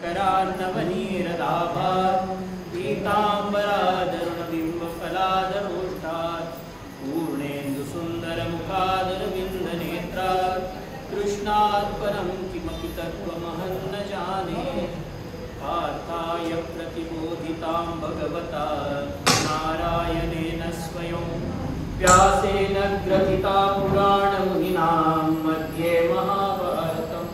करान्नवनीरदाभात् पीताम्बरादरुणबिम्बफलादरोष्टात् पूर्णेन्दुसुन्दरमुखादरविन्दनेत्रात् कृष्णात् परं किमपि तत्त्वमहं न जाने पार्थाय प्रतिबोधितां भगवता नारायणेन स्वयं व्यासेन ग्रथिता पुराणमुनिनां मध्ये महाभारतम्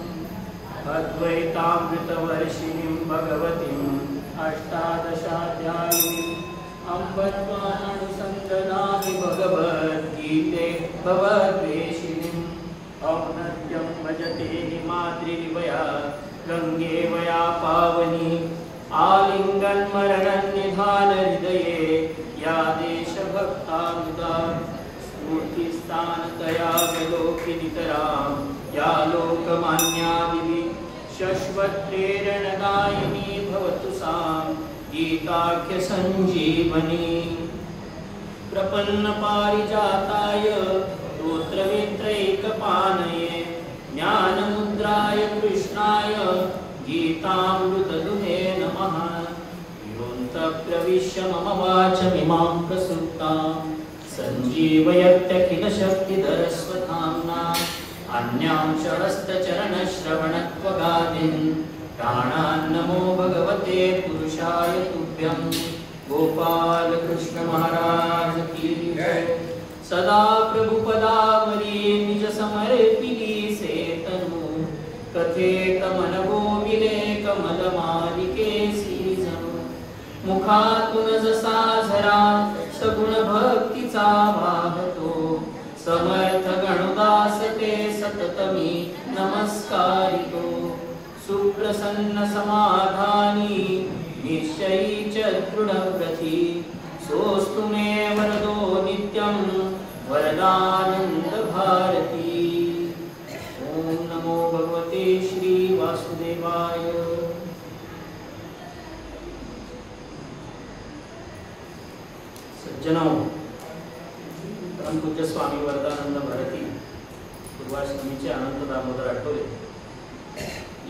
अद्वैतामृतवर्षिणीं भगवतीम् अष्टादशाध्यायीम् अम्ब त्वामनुसन्दनामि भगवद्गीते भवद्वेषिणीम् औन्नत्यं भजते हिमाद्रिवया गङ्गेवया पावनी आलिङ्गन्मरणन्निधानहृदये या देशभक्तामुदा स्फूर्तिस्थानतया विलोकिनितरां या लोकमान्या दिवि शश्वत्प्रेरणदायिनी भवतु सां गीताख्यसञ्जीवनी प्रपन्नपारिजाताय स्तोत्रवेत्रैकपाणये ज्ञानमुद्राय कृष्णाय गीतामृतदुहे नमः योऽन्तःप्रविश्य मम वाचमिमां प्रसुप्तां सञ्जीवयत्यखिलशक्तिधरस्वधाम्ना अन्यांशहस्तचरणश्रवणत्वगादीन् प्राणान्नमो भगवते पुरुषाय तुभ्यं गोपाल कृष्ण महाराज की जय। सदा प्रभुपदामरी निज समर्पिली सेतनु कथेत मनगोविले कमलमालिके सीजनु मुखातून जसा झरा सगुण भक्तीचा वाहतो समर्थ गणदास ते सततमी नमस्कारितो सुप्रसन्न समाधानी निश्चयी च दृढव्रती सोऽस्तु मे वरदो नित्यं वरदानंद भारती। ओम नमो भगवते श्री वासुदेवाय। सज्जनों, परम पूज्य स्वामी वरदानंद भारती पूर्वाश्रमीचे अनंत दामोदर आठवले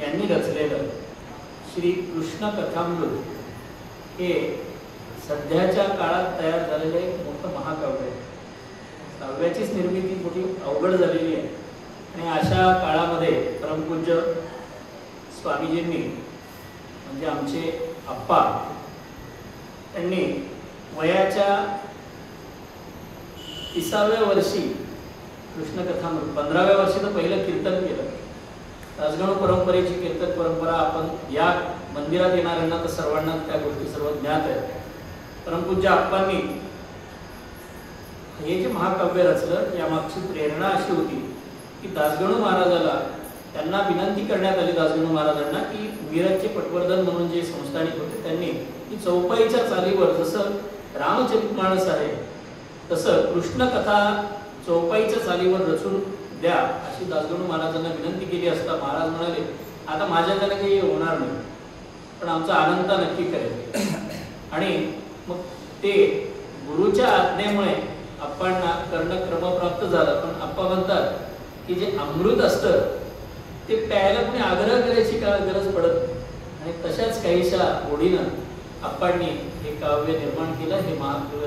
यांनी रचलेलं श्री कृष्ण कथामृत हे सध्याच्या काळात तयार झालेले एक मोठं महाकाव्य आहे। काव्याचीच निर्मिती मोठी अवघड झालेली आहे आणि अशा काळामध्ये परमपूज्य स्वामीजींनी म्हणजे आमचे आप्पा त्यांनी वयाच्या 30व्या वर्षी कृष्णकथामृत 15व्या वर्षी तर पहिलं कीर्तन केलं। राजगणू परंपरेची कीर्तन परंपरा आपण या मंदिरात येणाऱ्यांना तर सर्वांना त्या गोष्टी सर्व ज्ञात आहेत। परमपूज्य आप्पांनी हे जे महाकाव्य रचलं यामागची प्रेरणा अशी होती की दासगणू महाराजाला त्यांना विनंती करण्यात आली दासगणू महाराजांना की मिरजचे पटवर्धन म्हणून जे संस्थानिक होते त्यांनी की चौपाईच्या चालीवर जसं रामचरितमानस आहे तसं कृष्ण कथा चौपाईच्या चालीवर रचून द्या अशी दासगणू महाराजांना विनंती केली असता महाराज म्हणाले आता माझ्याकडे काही होणार नाही पण आमचा आनंद नक्की करेल। आणि मग ते गुरुच्या आज्ञेमुळे आप्पांना करणं क्रमप्राप्त झालं। पण आप्पा म्हणतात की जे अमृत असतं ते प्यायला कोणी आग्रह करायची गरज पडत आणि तशाच काहीशा ओढीनं आप्पांनी हे काव्य निर्माण केलं। हे महाकाव्य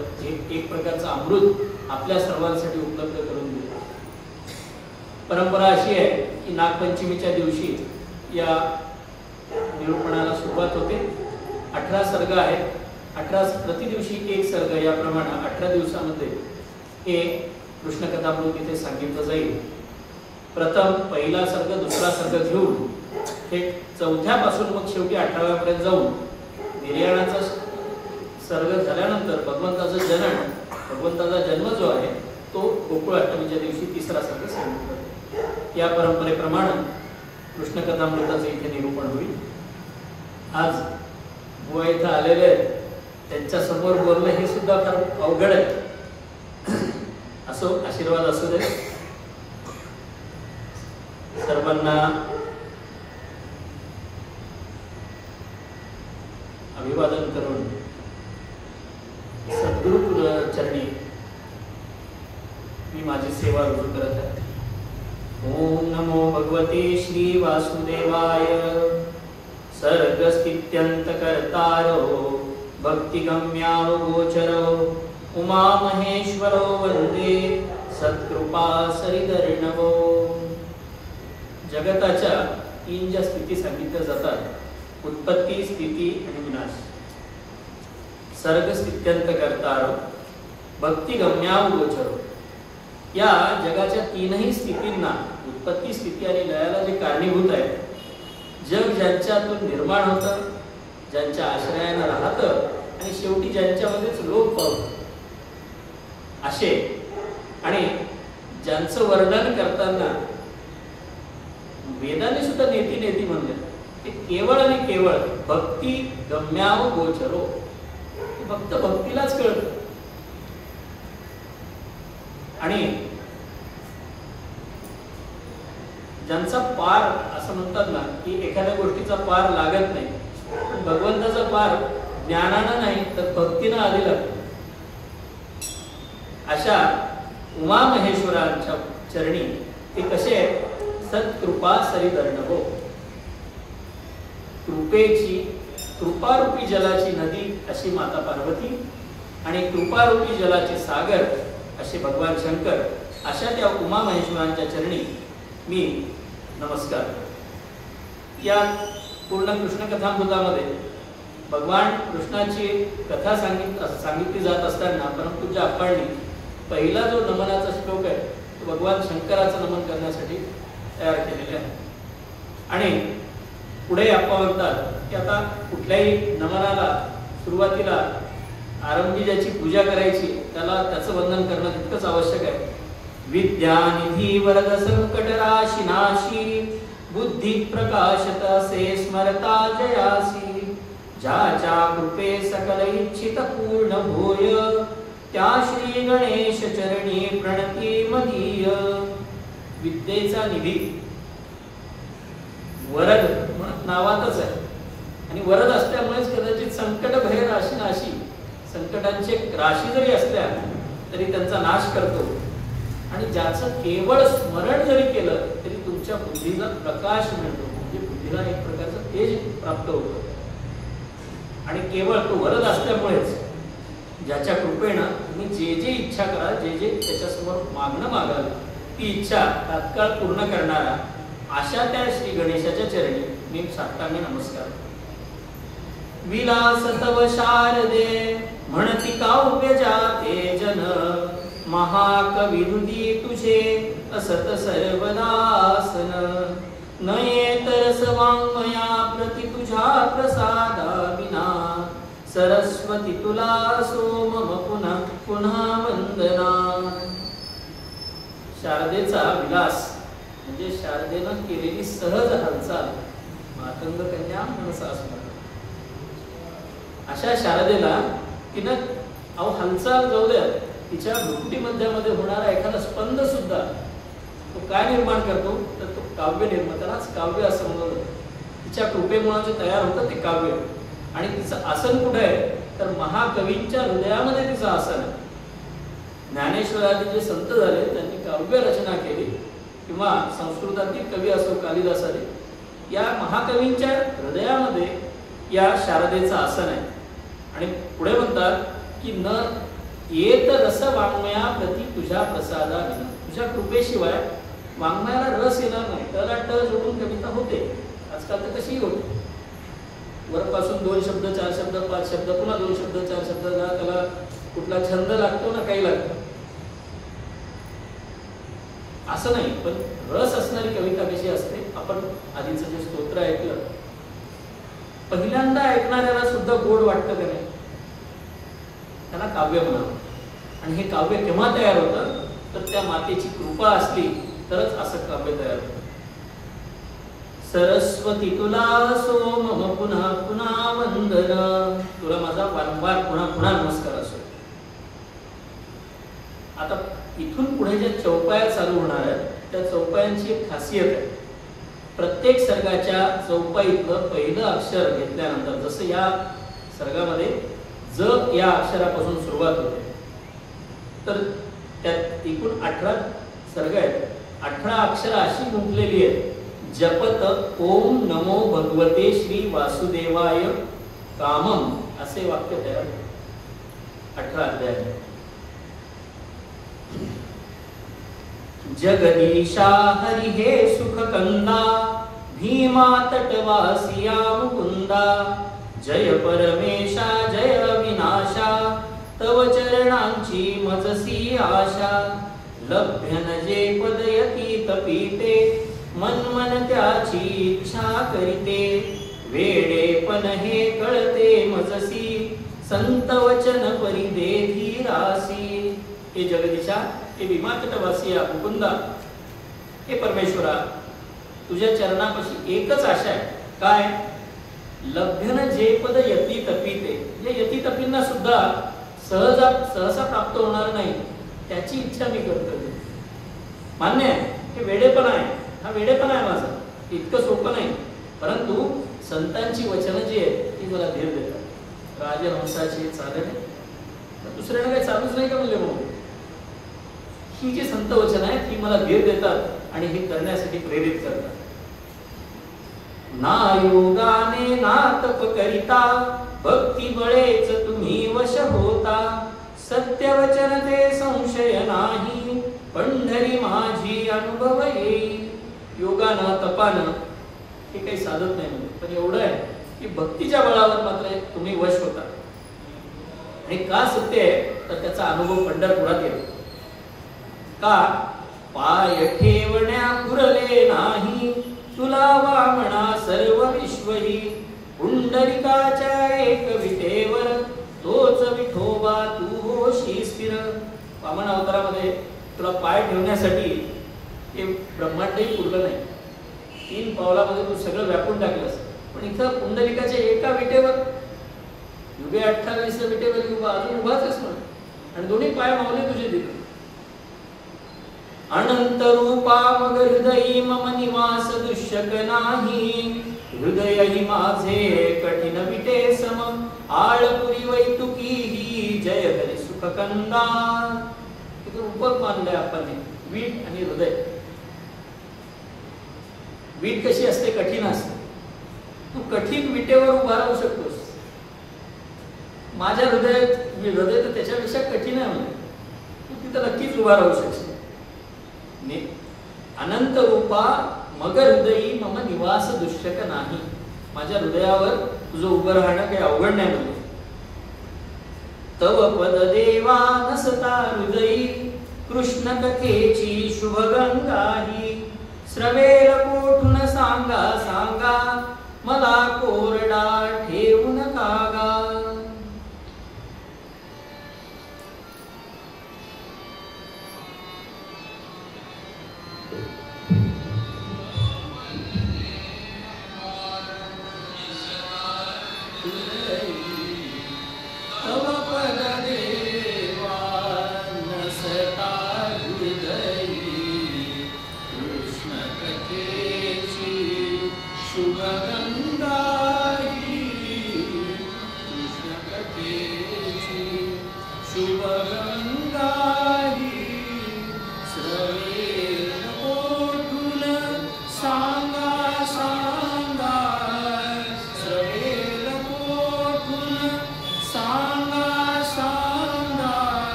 एक प्रकारचं अमृत आपल्या सर्वांसाठी उपलब्ध करून दिलं। परंपरा अशी आहे की नागपंचमीच्या दिवशी या निरूपणाला सुरुवात होते। 18 सर्ग आहेत। 18 प्रति दिवशी एक सर्ग याप्रमाणे 18 दिवसामध्ये हे कृष्णकथामृत इथे सांगितलं जाईल। प्रथम पहिला सर्ग दुसरा सर्ग घेऊन हे 4थ्या पासून मग शेवटी 18व्या पर्यंत जाऊन निर्याणाचा सर्ग झाल्यानंतर भगवंताचा जन्म जो आहे तो गोकुळ अष्टमीच्या दिवशी तिसरा सर्ग सांगितला। या परंपरेप्रमाणे कृष्णकथामृताचे इथे निरूपण होईल। आज बुवा इथं आलेले आहेत त्यांच्या समोर बोलणं हे सुद्धा फार अवघड आहे। असो आशीर्वाद असू दे सर्वांना। अभिवादन करून सद्गुरु चरणी मी माझी सेवा रुजू करत आहे। ओम नमो भगवते श्री वासुदेवाय। सर्गस्थित्यंत कर्तारो भक्तिगम्यावगोचरो उमा महेश्वरो वंदे सत्कृपा सरिधर्णवो. जगताच्या तीन ज्या स्थिती सांगितल्या जातात, उत्पत्ती, स्थिती आणि विनाश. सर्ग स्थित्यंत कर्तारो भक्तिगम्यावगोचरो. या जगाच्या तीनही स्थितींना, उत्पत्ती, स्थिती आणि लयाला जे कारणीभूत आहे, जग ज्यांच्यातून निर्माण होतं, ज्यांच्या आश्रयानं राहतं आणि शेवटी ज्यांच्यामध्येच लोप पावतं, असे आणि ज्यांचं वर्णन करताना वेदाने सुद्धा नेती नेती म्हणले, ते केवळ आणि केवळ भक्ती गम्याव गोचरो. फक्त भक्तीलाच कळतं. आणि ज्यांचा पार असं म्हणतात ना, की एखाद्या गोष्टीचा पार लागत नाही, भगवंताचा पार ज्ञानानं नाही तर भक्तीनं आधी लागतो. अशा उमा महेश्वरांच्या चरणी ते कसे सत्कृपा सरिधर्णवो. कृपेची, कृपारूपी जलाची नदी अशी माता पार्वती आणि कृपारूपी जलाचे सागर असे भगवान शंकर, अशा त्या उमा महेश्वरांच्या चरणी मी नमस्कार. या पूर्ण कृष्णकथामृतामध्ये भगवान कृष्णाची कथा सांगितली जात असताना परमपूज्य अप्पांनी पहिला जो नमनाचा श्लोक आहे तो भगवान शंकराचं नमन करण्यासाठी तयार केलेले आहे. आणि पुढे अप्पा म्हणतात की आता कुठल्याही नमनाला सुरुवातीला आरंभी ज्याची पूजा करायची त्याला त्याचं वंदन करणं तितकंच आवश्यक आहे. विद्यानिधी वरद संकटराशिनाशी बुद्धी प्रकाशत से स्मरता जयासी. ज्याच्या कृपे सकल इच्छित पूर्ण भूय त्या श्री गणेश चरणी प्रणती मदीय. विद्येचा निधी वरद नावातच आहे आणि वरद असल्यामुळेच कदाचित संकट भय राशीनाशी, संकटांचे राशी जरी असल्या तरी त्यांचा नाश करतो. आणि ज्याचं केवळ स्मरण जरी केलं तरी तुमच्या बुद्धीला प्रकाश मिळतो, म्हणजे बुद्धीला एक प्रकारचं तेज प्राप्त होतं. आणि केवळ तो वरद असल्यामुळेच ज्याच्या कृपेनं तुम्ही जे जे इच्छा कराल, जे जे त्याच्यासमोर मागणं मागाल, ती इच्छा तात्काळ पूर्ण करणारा अशा त्या श्री गणेशाच्या चरणी मी साष्टांग नमस्कार. विलास तव शारदे म्हणती काव्य जाते जन, महाकविहृदी तुझे असत सर्वदासन. नये तरस वाङ्मया प्रति तुझा प्रसादा विना, सरस्वती तुला सो मम पुन्हा पुन्हा वंदना. शारदेचा विलास म्हणजे शारदेनं केलेली सहज हालचाल, मातंग कन्या मनसा स्मरण. अशा शारदेला तिनं अहो हालचाल जाऊ द्या, तिच्या भ्रुकुटी मध्यामध्ये होणारा एखादा स्पंद सुद्धा तो काय निर्माण करतो तर तो काव्य निर्माण, त्यालाच काव्य असं म्हणलं. तिच्या कृपेमुळे जे तयार होतं ते काव्य. आणि तिचं आसन कुठे आहे तर महाकवींच्या हृदयामध्ये तिचं आसन आहे. ज्ञानेश्वरादी जे संत झाले त्यांनी काव्य रचना केली, किंवा संस्कृतातील कवी असो कालिदास आदी, या महाकवींच्या हृदयामध्ये या शारदेचं आसन आहे. आणि पुढे म्हणतात की न येत रस वाङ्मया प्रति तुझ्या प्रसादा विना. तुझ्या कृपेशिवाय वाङ्मयाला रस येणार नाही. त्याला ट जोडून कविता होते, आजकाल तर कशीही होते. वरपासून 2 शब्द 4 शब्द 5 शब्द पुन्हा 2 शब्द 4 शब्द, त्याला कुठला छंद लागतो ना काही लागतं, असं नाही. पण रस असणारी कविता कशी असते, आपण आधीचं जे स्तोत्र ऐकलं, पहिल्यांदा ऐकणाऱ्याला सुद्धा गोड वाटतं का नाही, त्याला काव्य म्हणावं. आणि हे काव्य केव्हा तयार होतं तर त्या मातेची कृपा असली तरच असं काव्य तयार होतं. सरस्वती तुला सो मम पुन्हा पुन्हा वंदन. तुला माझा वारंवार पुन्हा पुन्हा नमस्कार असो. आता इथून पुढे ज्या चौपाया चालू होणार आहेत त्या चौपायांची एक खासियत आहे. प्रत्येक सर्गाच्या चौपाईतलं पहिलं अक्षर घेतल्यानंतर, जसं या सर्गामध्ये ज या अक्षरापासून सुरुवात होते, तर त्यात एकूण 18 सर्ग आहेत. 18 अक्षरं अशी गुंतलेली आहेत जपत ओम नमो भगवते श्री वासुदेवाय कामम असे वाक्य तयार 18 अध्याय. जगदीशा हरि हे सुख कंदा भीमा तटवासिया मुकुंदा जय परमेशा जय विनाशा तव चरणांची मजसी आशा लभ्यन जे पदयती तपीते मन त्याची इच्छा करीते वेडेपण हे कळते मजसी संत वचन परिदे धीरासी. हे जगदीशा हे विमातटवासिया मुकुंदा हे परमेश्वरा तुझ्या चरणापाशी एकच आशा आहे. काय? लभ्यन जे पद यती तपीते. जे यती तपींना सुद्धा सहसा प्राप्त होणार नाही त्याची इच्छा मी करतो. मान्य आहे हे वेडेपण आहे, हा वेडेपण आहे माझा, इतकं सोपं नाही. परंतु संतांची वचनं जी आहेत ती मला धीर देतात. राजहंसाची चालणे दुसऱ्याला काही चालूच नाही का म्हणले भाऊ. ही जी संत वचन आहे ती मला धीर देतात आणि हे करण्यासाठी प्रेरित करतात. ना योगाने ना तप करिता भक्ती बळेच तुम्ही वश होता. सत्य वचन ते संशय नाही पंढरी माझी अनुभव येई. योगानं तपानं हे काही साधत नाही म्हणजे, पण एवढं आहे की भक्तीच्या बळावर मात्र तुम्ही वश होता. आणि का सत्य आहे तर त्याचा अनुभव पंढरपुरात येतो. का? पाय ठेवण्या पुरले नाही तुला वामना सर्व विश्वही. पुंडलिकाच्या एक विटेवर तोच विठोबा तू होशी स्थिर. वामन अवतारामध्ये तुला पाय ठेवण्यासाठी हे ब्रह्मांडही पुरलं नाही. 3 पावलामध्ये तू सगळं व्यापून टाकलंस. पण इथं पुंडलिकाच्या एका विटेवर युगे 28 विटेवर उभा अजून उभाच आहेस म्हणून, आणि दोन्ही पाय मावले तुझे दिले. अनंत रूपा मग हृदयी मम निवास दुष्यक नाही. हृदयही माझे कठीण विटे सम आळपुरी वैतुकी ही जय हरी सुख कंदा. रूपक मानलंय आपण वीट आणि हृदय. वीट कशी असते? कठीण असते. तू कठीण विटेवर उभा राहू शकतोस. माझ्या हृदय तर त्याच्यापेक्षा कठीण आहे म्हणजे तू तिथं नक्कीच उभा राहू शकशील. अनंत रूपा मग हृदयी मम निवास दुष्यक नाही. माझ्या हृदयावर तुझं उभं राहणं काही अवघड नाही म्हणजे. तव पद देवा नसता हृदयी कृष्ण कथेची शुभ गंगाही. श्रवेल कोठून सांगा सांगा मला कोरडा ठेवून कागा.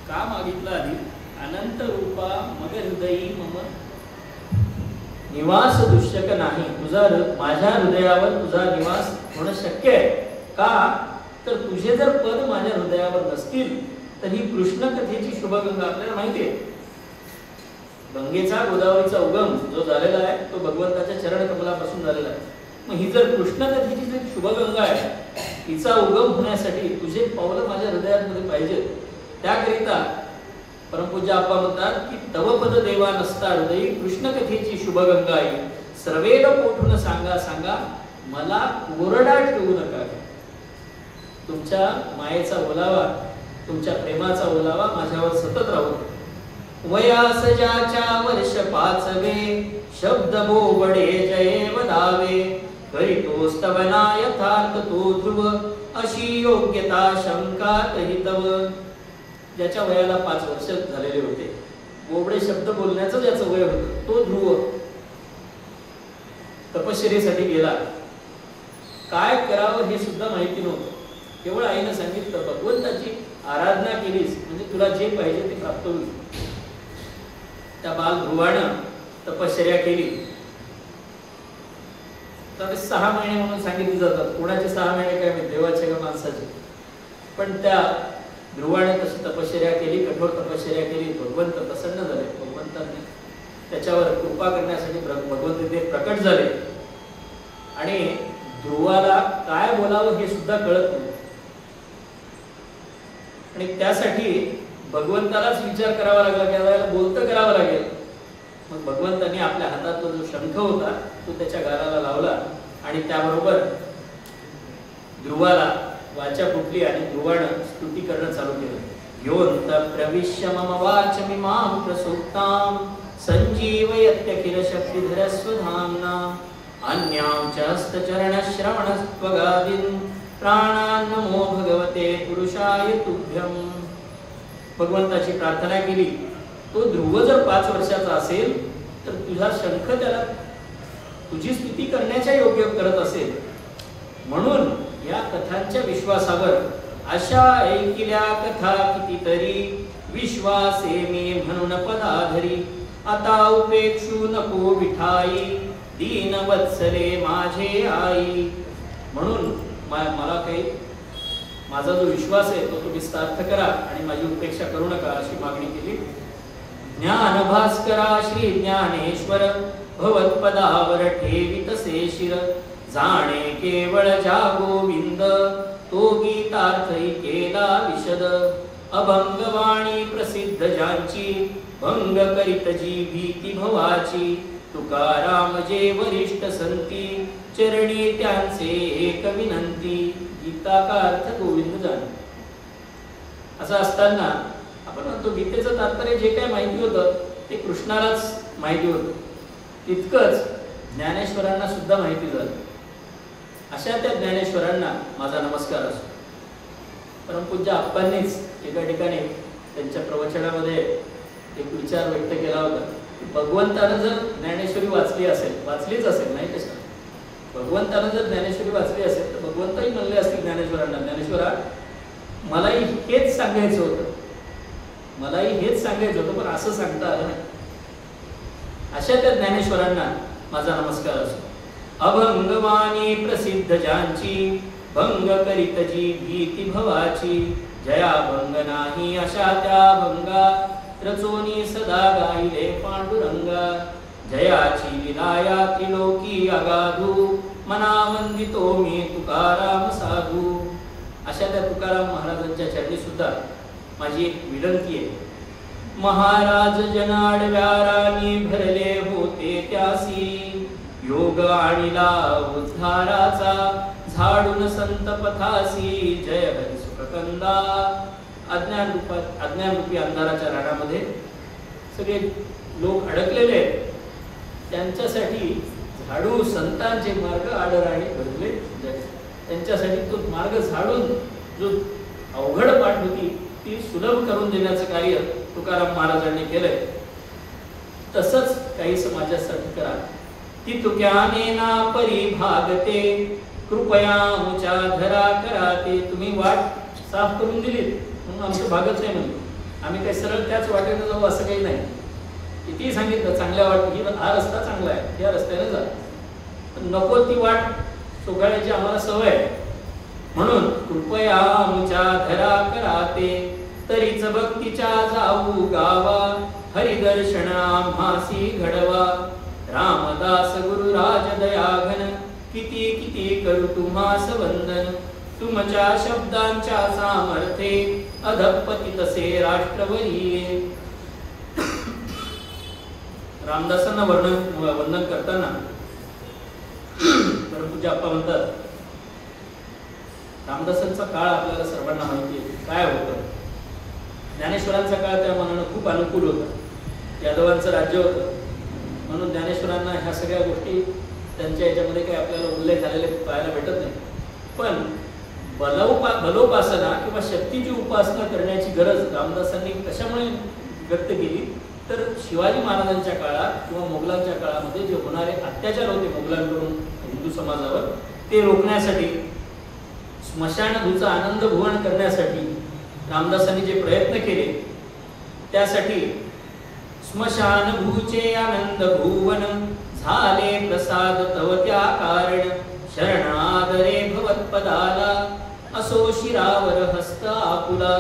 का मागितलं आधी? अनंत रूपा मग हृदयी मम निवास दुष्यक नाही. माझ्या हृदयावर तुझा निवास होणं शक्य आहे. का? तर तुझे जर पद माझ्या हृदयावर नसतील तर ही कृष्ण कथेची शुभगंगा आपल्याला माहिती आहे. गंगेचा गोदावरीचा उगम जो झालेला आहे तो भगवंताच्या चरण कमलापासून झालेला आहे. मग ही जर कृष्ण कथेची जी शुभगंगा आहे तिचा उगम होण्यासाठी तुझे पावलं माझ्या हृदयामध्ये पाहिजेत. त्याकरिता परमपूज्य आप्पा म्हणतात की तव पद देवा नसता हृदयी कृष्ण कथेची शुभगंगाई सर्वेद पोठून सांगा सांगा मला कोरडा ठेवू नका. तुमच्या मायेचा ओलावा तुमच्या प्रेमाचा ओलावा माझ्यावर सतत राहू. वयास ज्याच्या वर्ष 5वे शब्द बोबडे जये वदावे करीतो स्तवना यथार्थ तो ध्रुव अशी योग्यता शंका तहितव. ज्याच्या वयाला 5 वर्ष झालेले होते, बोबडे शब्द बोलण्याचं ज्याचं वय होतं, तो ध्रुव तपश्चर्येसाठी गेला. काय करावं हे सुद्धा माहिती नव्हतं. केवळ आईने सांगितलं भगवंताची आराधना केलीस म्हणजे तुला जे पाहिजे ते प्राप्त होईल. त्या बाल ध्रुवानं तपश्चर्या केली. तर 6 महिने म्हणून सांगितले जातात. कोणाचे 6 महिने काय देवाचे का माणसाचे, पण त्या ध्रुवाने तशी तपश्चर्या केली, कठोर तपश्चर्या केली. भगवंत प्रसन्न झाले. भगवंतांनी त्याच्यावर कृपा करण्यासाठी भगवंत ते प्रकट झाले आणि ध्रुवाला काय बोलावं हे सुद्धा कळत नव्हतं. आणि त्यासाठी भगवंतालाच विचार करावा लागला की याला बोलतं करावं लागेल. मग भगवंतांनी आपल्या हातातला जो शंख होता तो त्याच्या गालाला लावला आणि त्याबरोबर ध्रुवाला वाचा फुटली आणि ध्रुवानं स्तुती करणं चालू केलं. योंत प्रविश्य मम वाचमिमां प्रसुप्तां संजीवयत्यखिल शक्तिधर स्वधाम्ना अन्यां च हस्तचरणश्रवणस्त्वगादीन् प्राणान् नमो भगवते पुरुषाय तुभ्यं. भगवंताची प्रार्थना केली. तो ध्रुव जर 5 वर्षाचा असेल तर तुझा शंख त्याला तुझी स्तुती करण्याच्या योग्य करत असेल. म्हणून या कथांच्या विश्वासावर अशा ऐकिल्या कथा कितीतरी विश्वासे मी म्हणून पदाधरी आता उपेक्षू नको विठाई दीन वत्सले माझे आई. म्हणून मला काही माझा जो विश्वास आहे तो तुम्ही सार्थ करा आणि माझी उपेक्षा करू नका अशी मागणी केली. ज्ञान भास्करा श्री ज्ञानेश्वर भवत्पदावर ठेवितसे शिर जाणे केवळ जा गोविंद तो गीतार्थी केला विशद. अभंगवाणी प्रसिद्ध ज्यांची भंग करीत जी भीती भवाची तुकाराम जे वरिष्ठ संती चरणी त्यांचे एक विनंती. गीता का अर्थ गोविंद जाणे. असं असताना आपण म्हणतो गीतेचं तात्पर्य जे काय माहिती होतं ते कृष्णालाच माहिती होतं. तितकंच ज्ञानेश्वरांना सुद्धा माहिती झालं. अशा त्या ज्ञानेश्वरांना माझा नमस्कार असो. परमपूज्य आप्पांनीच एका ठिकाणी त्यांच्या प्रवचनामध्ये एक विचार व्यक्त केला होता की भगवंतानं जर ज्ञानेश्वरी वाचलीच असेल नाही कशा भगवंतानं जर ज्ञानेश्वरी वाचली असेल तर भगवंतही म्हणले असतील ज्ञानेश्वरांना, ज्ञानेश्वरा मलाही हेच सांगायचं होतं, पण असं सांगता आलं नाही. अशा त्या ज्ञानेश्वरांना माझा नमस्कार असो. अभंगवाणी प्रसिद्ध ज्यांची भंग करीत जी भीती भवाची जया भंग नाही अशा त्या भंगा रचोनी सदा गाईले पांडुरंगा. जयाची विलाया त्रिलोकी अगाधू मना वंदितो मी तुकाराम साधू. अशा त्या तुकाराम महाराजांच्या चरणी सुद्धा माझी एक विनंती आहे. महाराज जनाडव्या राणी भरले होते त्यासी योग आणिला उद्धाराचा झाडून संत पथासी जय हरी सुखकंदा. अज्ञानरूपी अंधाराच्या राणामध्ये सगळे लोक अडकलेले आहेत. त्यांच्यासाठी झाडू संतांचे मार्ग आडराणी घडले. त्यांच्यासाठी तो मार्ग झाडून जो अवघड पाठ होती ती सुलभ करून देण्याचं कार्य तुकाराम महाराजांनी केलंय. तसंच काही समाजासाठी करा. ती तुक्याने ना परिभागते कृपया मुचा धरा कराते. तुम्ही वाट साफ करून दिली म्हणून आमचं भागत नाही म्हणून आम्ही काही सरळ त्याच वाटेने जाऊ असं काही नाही. किती सांगितलं चांगल्या वाट हा रस्ता चांगला आहे या रस्त्याने जा, पण नको ती वाट चोखाळ्याची आम्हाला सवय आहे. म्हणून कृपया मुचा धरा कराते तरीच भक्तीच्या जाऊ गावा हरिदर्शन आम्हासी घडवा. रामदास गुरुराज दयाघन किती किती करू तुम्हास वंदन. तुमच्या शब्दांच्या सामर्थ्ये अधपती तसे राष्ट्रवरी. रामदासांना वंदन करताना परमपूज्य आप्पा म्हणतात, रामदासांचा काळ आपल्याला सर्वांना माहिती आहे काय होतं. ज्ञानेश्वरांचा काळ त्या मनानं खूप अनुकूल होता. यादवांचं राज्य होतं म्हणून ज्ञानेश्वरांना ह्या सगळ्या गोष्टी त्यांच्या याच्यामध्ये काही आपल्याला उल्लेख झालेले पाहायला भेटत नाही. पण बलोपासना किंवा शक्तीची उपासना करण्याची गरज रामदासांनी कशामुळे व्यक्त केली तर शिवाजी महाराजांच्या काळात किंवा मोगलांच्या काळामध्ये जे होणारे अत्याचार होते मोगलांकडून हिंदू समाजावर ते रोखण्यासाठी, स्मशानभूचा आनंद भुवन करण्यासाठी रामदासांनी जे प्रयत्न केले त्यासाठी स्मशानभूचे आनंद भुवन झाले प्रसाद तव त्या कारण शरणादरे भवत्पदाला असो शिरावर हस्त आपुला.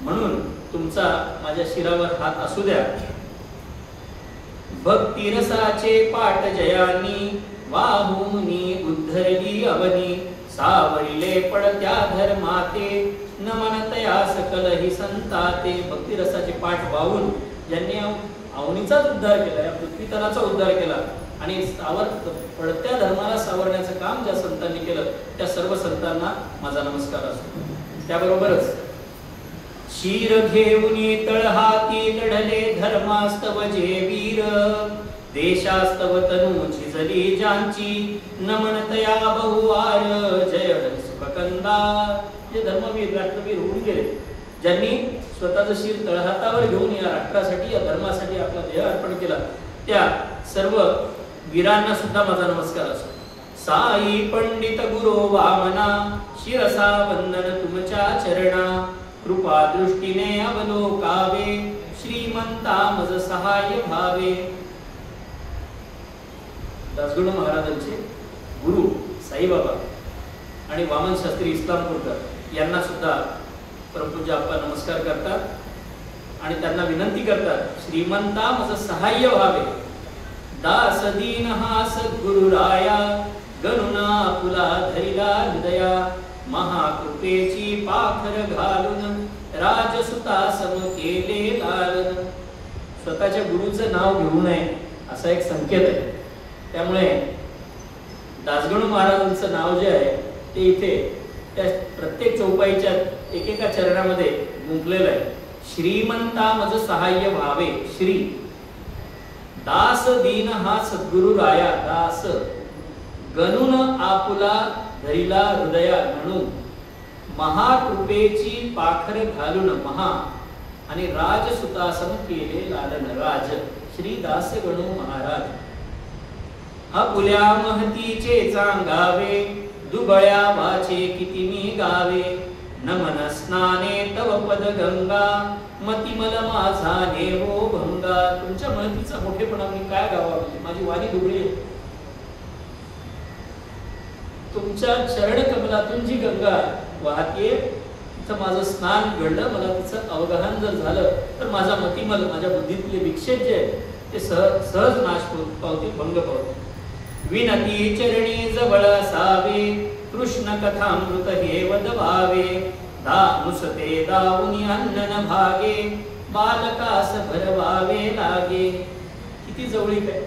म्हणून तुमचा माझ्या शिरावर हात असू द्या. भक्ती रसाचे पाठ जयानी वाहुनी उद्धरली अवनी सावरिले पडत्या धर्माते नमनतया सकल ही संताते. भक्ती रसाचे पाठ वाहून ज्यांनी अवनीचाच उद्धार केला, या पृथ्वी तलाचा उद्धार केला आणि पडत्या धर्माला सावरण्याचं काम ज्या संतांनी केलं त्या सर्व संतांना माझा नमस्कार असतो. त्याबरोबरच शीर घेऊनी तळहाती लढले धर्मास्तव जे वीर देशास्तव तनू झिजली ज्यांची नमनतया बहुवार जय सुखकंदा. जे धर्मवीर राष्ट्रवीर होऊन गेले, ज्यांनी स्वतःचं शीर तळहातावर घेऊन या राष्ट्रासाठी या धर्मासाठी आपला देह अर्पण केला, त्या सर्व वीरांना सुद्धा माझा नमस्कार असो. साई पंडित गुरु वामना शिरसा वंदन तुमच्या चरणा कृपा दृष्टीने अवलोकावे श्रीमंता मज सहाय्य भावे. दासगणू महाराजांचे गुरु साईबाबा आणि वामन शास्त्री इस्लामपूरकर यांना सुद्धा परमपूज्य आप्पा नमस्कार करतात आणि त्यांना विनंती करतात श्रीमंता मज सहाय्य व्हावे. दास दीन हा सद्गुरु राया गणुना पुला धरिला हृदया महाकृपेची पाखर घालून राजसुता सम केले लालन. स्वतःच्या गुरुचं नाव घेऊ नये असा एक संकेत आहे. त्यामुळे दासगणू महाराजांचं नाव जे आहे ते इथे त्या प्रत्येक चौपाईच्या एकेका चरणामध्ये गुंफलेलं आहे. श्रीमंता मज सहाय्य व्हावे. श्री दास दीन हा सद्गुरु राया. दास गणून आपुला धरिला हृदया म्हणून महाकृपेची पाखर घालून महा आणि राजसुतासम केले लालन. राज श्री दास गणू महाराज. आपुल्या महतीचे चांगावे दुबळ्या वाचे किती मी गावे नमन स्नाने तव पद गंगा मतिमल माझा नेवो भंगा. तुमच्या महतीचा मोठेपणा मी काय गावा, माझी वाणी दुबळी आहे. तुमच्या चरण कमलातून जी गंगा वाहतीये तिथं माझं स्नान घडलं, मला तिचं अवगाहन जर झालं तर माझा मतिमल, माझ्या बुद्धीतले विक्षेप जे आहेत ते सहज नाश पावते, भंग पावते. विनती चरणी जवळ असावे कृष्ण कथामृत हे वदवावे नुसते दाऊनी अन्न भागे बालकास भरवावे लागे. किती जवळीक आहे.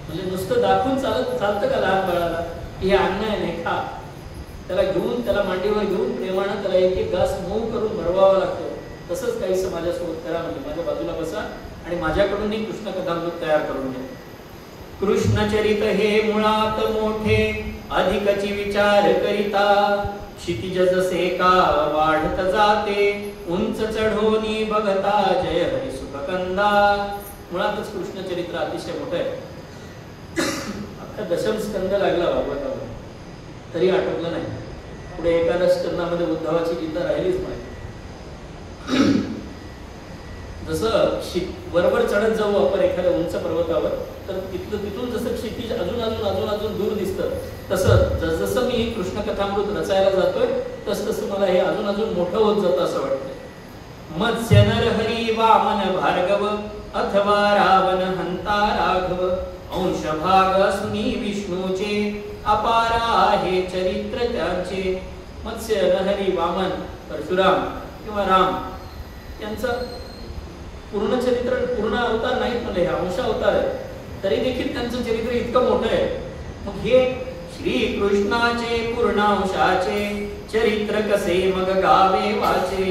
म्हणजे नुसतं दाखवून चालतं का लहान बाळाला की हे अन्न आहे नाही खा. त्याला घेऊन त्याला मांडीवर घेऊन प्रेमानं त्याला एक एक घास मऊ करून भरवावा लागतो. तसंच काही समाजासोबत करा. म्हणजे माझ्या बाजूला बसा आणि माझ्याकडूनही कृष्ण कथामृत तयार करून द्या. कृष्णचरित हे मुळात मोठे अधिकची विचार करिता क्षितिज जसे का वाढत जाते उंच चढोनी बघता जय हरी सुखकंदा. मुळातच कृष्णचरित्र अतिशय मोठं आहे. अख्खा दशम स्कंद लागला भागवतावर तरी आटोपलं नाही. पुढे एकादश स्कंदामध्ये उद्धवाची गीता राहिलीच नाही. जसं वरवर चढत जाऊ आपण एखाद्या उंच पर्वतावर तर तिथून जसं क्षितिज अजून दूर दिसतं तसं जसं मी कृष्ण कथामृत रचायला जातोय तसं मला हे अजून मोठं होत जातं असं वाटतंय. मत्स्य नरहरी वामन भार्गव अथवा रावण हंता राघव अंश भाग असुनी विष्णूचे अपार आहे चरित्र त्यांचे. मत्स्य, नरहरी, वामन, परशुराम किंवा राम यांचं पूर्ण चरित्र, पूर्ण अवतार नाहीत म्हणजे हे अंश अवतार आहे, तरी देखील त्यांचं चरित्र इतकं मोठं आहे. मग हे श्रीकृष्णाचे पूर्णांशाचे चरित्र कसे मग गावे वाचे.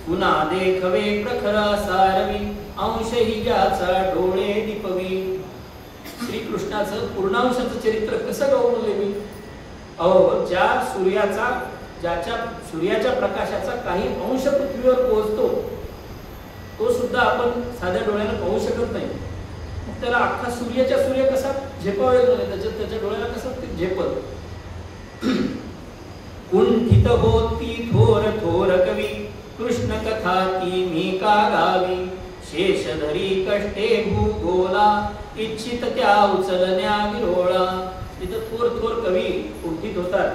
पुन्हा देखवे प्रखर सारवी अंशही ज्याचा डोळे दीपवी. श्रीकृष्णाचं पूर्णांशाचं चरित्र कसं गाऊ म्हणले मी? अहो, ज्याच्या सूर्याच्या प्रकाशाचा काही अंश पृथ्वीवर पोहोचतो तो सुद्धा आपण साध्या डोळ्याने पाहू शकत नाही. मग त्याला अख्खा सूर्य कसा झेपावेल म्हणजे त्याच्या डोळ्याला कसं ते झेपत. कुंठित होती थोर थोर कवी कृष्ण कथा ती मी का गावी. शेषधरी कष्टे भूगोला इच्छित त्या उचलण्या विरोळा. तिथं थोर थोर कवी कुंठित होतात,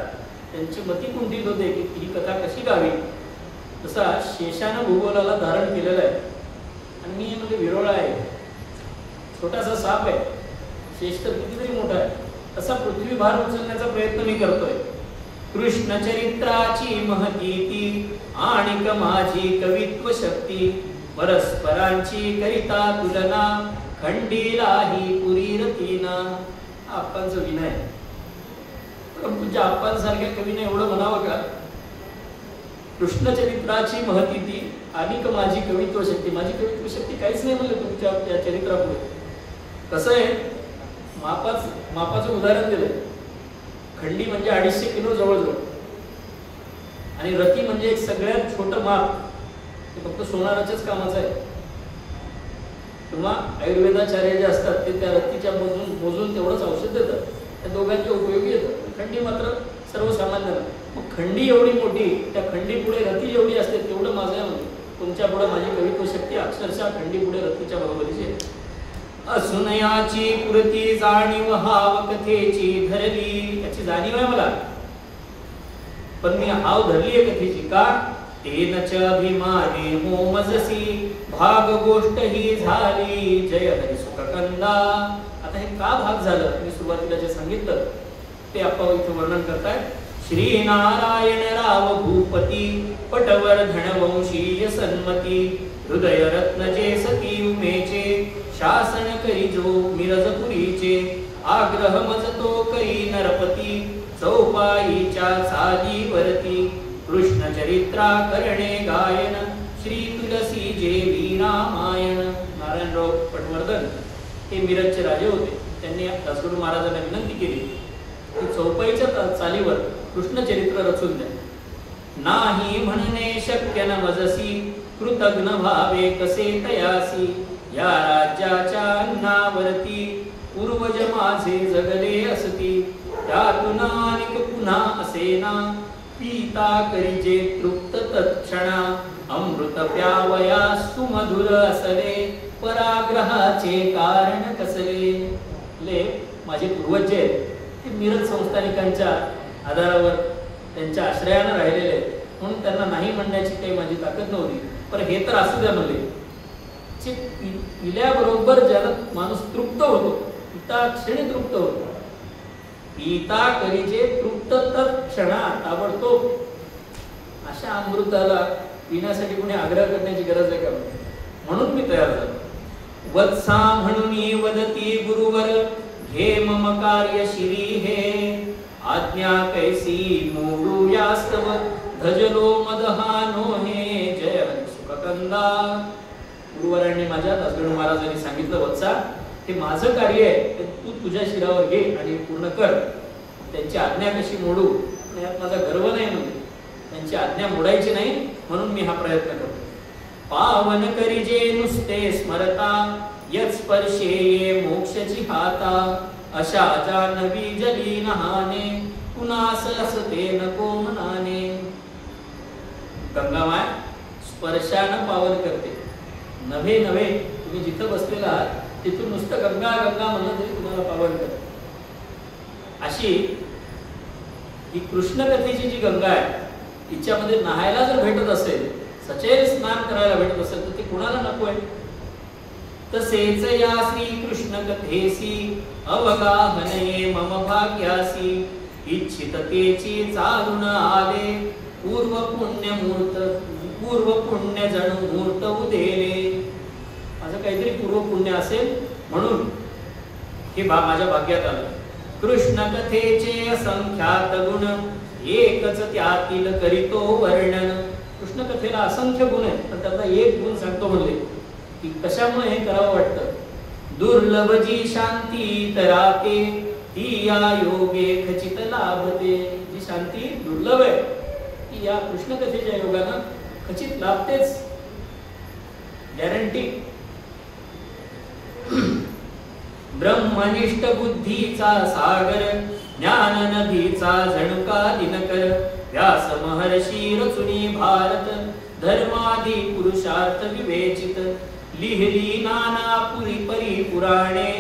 त्यांची मती कुंठित होते की ही कथा कशी गावी. तसा शेषानं भूगोलाला धारण केलेलं आहे आणि मी म्हणजे विरोळा आहे, छोटासा साप आहे. शेष तर कितीतरी मोठा आहे. तसा पृथ्वी भार उचलण्याचा प्रयत्न मी करतोय. कृष्ण चरित्राची महती ती आणिक माझी कवित्व शक्ती. परस्परांची करिता तुलना खंडीलाही पुरी रतीना. आप्पांचं विनय, तुमच्या आप्पांसारख्या कवीने एवढं म्हणावं का? कृष्ण चरित्राची महती ती आणिक माझी कवित्व शक्ती. माझी कवित्व शक्ती काहीच नाही म्हणलं तुमच्या या चरित्रापुढे. कसं आहे, मापाचं उदाहरण दिलंय. खंडी म्हणजे 250 किलो जवळजवळ, आणि रती म्हणजे एक सगळ्यात छोटं माप, ते फक्त सोनाराच्याच कामाचं आहे. किंवा आयुर्वेदाचार्य जे असतात ते त्या रतीच्या मोजून तेवढंच औषध देतात, त्या दोघांच्या उपयोगी येतं. खंडी मात्र सर्वसामान्य. मग खंडी एवढी मोठी, त्या खंडी पुढे रती जेवढी असते तेवढं माझं आहे. म्हणजे तुमच्या पुढे माझी कवित्व शक्ती अक्षरशः खंडी पुढे रतीच्या बरोबरीची. असून याची पुरती जाणीव हाव कथेची धरली. याची जाणीव आहे मला, पण मी हाव धरली आहे कथेची. का? तेनच अभिमाने मोमजसी भाग गोष्ट ही झाली जय हरी सुखकंदा. आता हे का भाग झालं मी सुरुवातीला जे सांगितलं ते आपण इथे वर्णन करताय. श्री नारायण राव भूपती पटवर्धन वंशीय सन्मती हृदय रत्न जे सती उमेचे शासन करी जो मिरजपुरीचे आग्रह मजतो करी नरपती चौपाईच्या चालीवरती कृष्ण चरित्रा करणे गायन श्री तुलसी जेवी रामायण. नारायणराव पटवर्धन हे मिरजचे राजे होते. त्यांनी दासगणू महाराजांना विनंती केली की चौपाईच्या चालीवर कृष्ण चरित्र रचून द्या. नाही म्हणणे शक्य न मजसी कृतघ्न भावे कसे तयासी. या राज्याच्या अन्नावरती पूर्वज माझे जगले असती. त्यातून अनेक पुन्हा असेना पिता करीजे तृप्त तत्क्षणा. अमृत प्यावया सुमधुर असले पराग्रहाचे कारण कसले. ले माझे पूर्वज जे ते मिरज संस्थानिकांच्या आधारावर त्यांच्या आश्रयानं राहिलेले, म्हणून त्यांना नाही म्हणण्याची काही माझी ताकद नव्हती. पण हे तर असू द्या म्हणले. पिल्याबरोबर ज्याला माणूस तृप्त होतो, पिता क्षणी तृप्त होतो. पिता करीजे तृप्त तत्क्षणा, ताबडतोब. अशा अमृताला पिण्यासाठी कोणी आग्रह करण्याची गरज आहे का? म्हणून मी तयार झालो. वत्सा म्हणून वदती गुरुवर घे मम कार्य शिरी हे. आज्ञा कैसी मोडू यास्तव धजलो मदहानो हे जय हरी सुखकंदा. गुरुवरांनी माझ्या दासगणू महाराजांनी सांगितलं, वत्सा हे माझं कार्य आहे, ते तू तुझ्या शिरावर घे आणि पूर्ण कर. त्यांची आज्ञा कशी मोडू यात माझा गर्व नाही. म्हणजे त्यांची आज्ञा मोडायची नाही म्हणून मी हा प्रयत्न करतो. पावन करीजे नुसते स्मरता यत् स्पर्शे ये मोक्षची हाता. अशा जानवी जली नहाने पुन्हा सहसते नको मनाने. गंगामाय स्पर्शानं पावन करते. नव्हे नव्हे तुम्ही जिथं बसलेला आहात तिथून नुसतं गंगा गंगा म्हणलं तरी तुम्हाला पावन करते. अशी ही कृष्ण कथेची जी गंगा आहे तिच्यामध्ये नाहायला जर भेटत असेल, सचेल स्नान करायला भेटत असेल तर ते कुणाला नको आहे. तसेच या श्री कृष्ण कथेसी अवगाहनये मम भाग्यासी. इच्छित तेची चालून आले पूर्व पुण्य जणू मूर्त उदेले. माझं काहीतरी पूर्व पुण्य असेल म्हणून हे माझ्या भाग्यात आलं. कृष्ण कथेचे असंख्यात गुण एकच त्यातील करीतो वर्णन. कृष्ण कथेला असंख्य गुण आहेत पण त्यातला एक गुण सांगतो म्हणले की कशामुळे हे करावं वाटतं. दुर्लभ जी शांती तराते ती या योगे खचित लाभते. जी शांती दुर्लभ आहे ती या कृष्ण कथेच्या योगानं खचित लाभतेच, गॅरंटी. ब्रह्मनिष्ठ बुद्धीचा सागर ज्ञान नदीचा जणुका दिनकर. व्यास महर्षी रचुनी भारत धर्मादी पुरुषार्थ विवेचित. लिहिली नाना पुरी परी पुराणे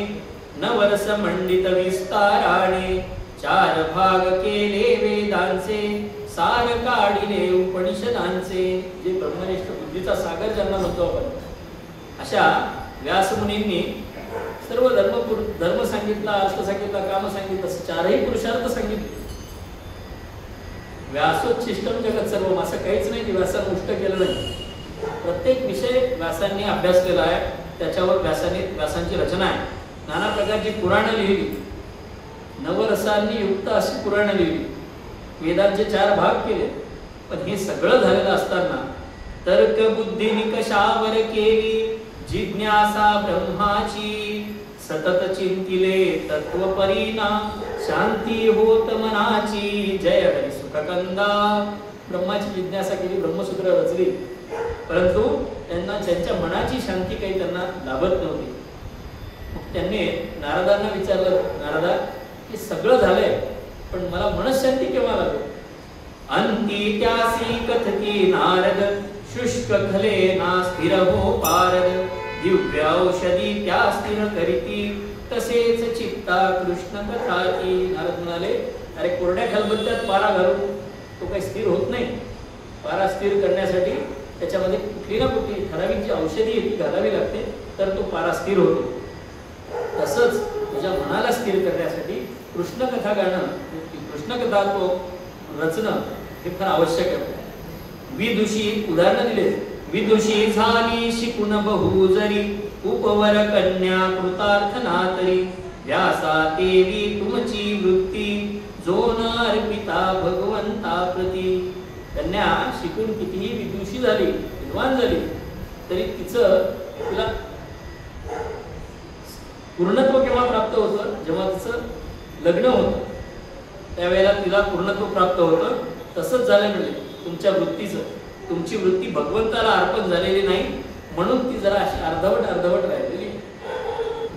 नवरस मंडित विस्ताराणे. 4 भाग केले वेदांचे सार काढिले उपनिषदांचे. जे ब्रह्मनिष्ठ बुद्धीचा सागर ज्यांना म्हणतो आपण अशा व्यासमुनींनी सर्व धर्म सांगितला, अर्थ सांगितला, काम सांगितलं, 4ही पुरुषार्थ सांगितले. व्यासोच्छिष्टम जगत सर्वम असं काहीच नाही की व्यासानं उष्ट केलं नाही. प्रत्येक विषय व्यासांनी अभ्यास केला आहे, त्याच्यावर व्यासांची रचना आहे. नाना प्रकारची पुराणं लिहिली, नवरसांनी युक्त अशी पुराणं लिहिली, वेदांचे 4 भाग केले. पण हे सगळं झालेलं असताना तर्क बुद्धी निकषावर केली जिज्ञासा ब्रह्माची. सतत चिंतिले तत्व परिणाम शांती होत मनाची. जय हरी सुखकंदा. ब्रह्माची जिज्ञासा केली, ब्रह्मसूत्र रचली, परंतु त्यांना त्यांच्या मनाची शांती काही त्यांना लाभत नव्हती. मग त्यांनी नारदांना विचारलं, नारदा हे सगळं झालंय पण मला मनशांती केव्हा लागेल. अंती त्यासी कथती नारद शुष्क खले ना स्थिर हो पारद. दिव्य औषधी त्या स्थिर करीती तसेच चित्ता कृष्ण कथाची. नारद म्हणाले, अरे कोरड्या खलबत्त्यात पारा घालून तो काही स्थिर होत नाही. पारा स्थिर करण्यासाठी त्याच्यामध्ये कुठली ना कुठली ठराविक जी औषधी आहे ती घालावी लागते तर तो पारा स्थिर होतो. तसंच तुझ्या मनाला स्थिर करण्यासाठी कृष्ण कथा गाणं, कृष्ण कथा तो रचणं हे फार आवश्यक आहे. विदुषी उदाहरण दिले. विदुषी झाली शिकून बहु जरी उपवर कन्या कृतार्थ नातरी. व्यासा देवी तुमची वृत्ती जो न अर्पिता भगवंता प्रती. कन्या शिकून कितीही विदुषी झाली, विद्वान झाली तरी तिला पूर्णत्व केव्हा प्राप्त होतं, जेव्हा तिचं लग्न होतं त्यावेळेला तिला पूर्णत्व प्राप्त होतं. तसंच झालं म्हणजे तुमच्या वृत्तीचं, तुमची वृत्ती भगवंताला अर्पण झालेली नाही म्हणून ती जरा अशी अर्धवट राहिलेली.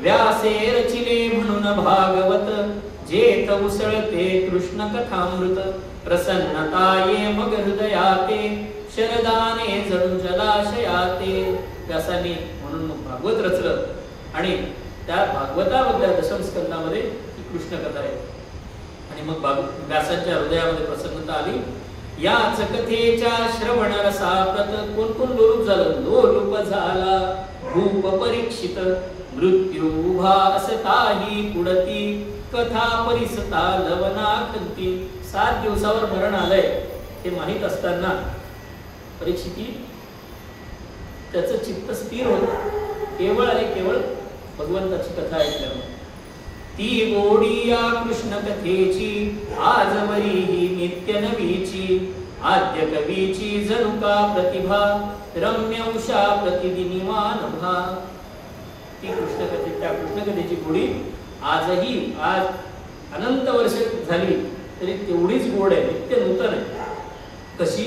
व्यासे रचिले म्हणून भागवत जेथ उसळते कृष्ण कथामृत. प्रसन्नता ये मग हृदयाते शरदाने जणू जलाशयाते. व्यासाने म्हणून मग भागवत रचलं आणि त्या भागवतामधल्या दशम स्कंदामध्ये ही कृष्ण कथा आहे. आणि मग व्यासाच्या हृदयामध्ये प्रसन्नता आली. याच कथेच्या श्रवण रसाप्रत कोण कोण लोलूप झालं. लोलूप झाला भूप परीक्षित. मृत्यू उभा असताही पुढती कथा परिसता लवनाखंती. 7 दिवसावर मरण आलंय हे माहीत असताना परीक्षिती त्याचं चित्त स्थिर होतं केवळ आणि केवळ भगवंताची कथा ऐकल्यावर. ती गोडी या कृष्ण कथेची आजवरी ही नित्य नवीची. आद्य कवीची जणुका प्रतिभा रम्य उषा प्रतिदिनिमान भा. ती त्या कृष्ण कथेची गोडी आजही आज अनंत वर्ष झाली तरी तेवढीच गोड आहे, नित्य नूतन आहे. कशी?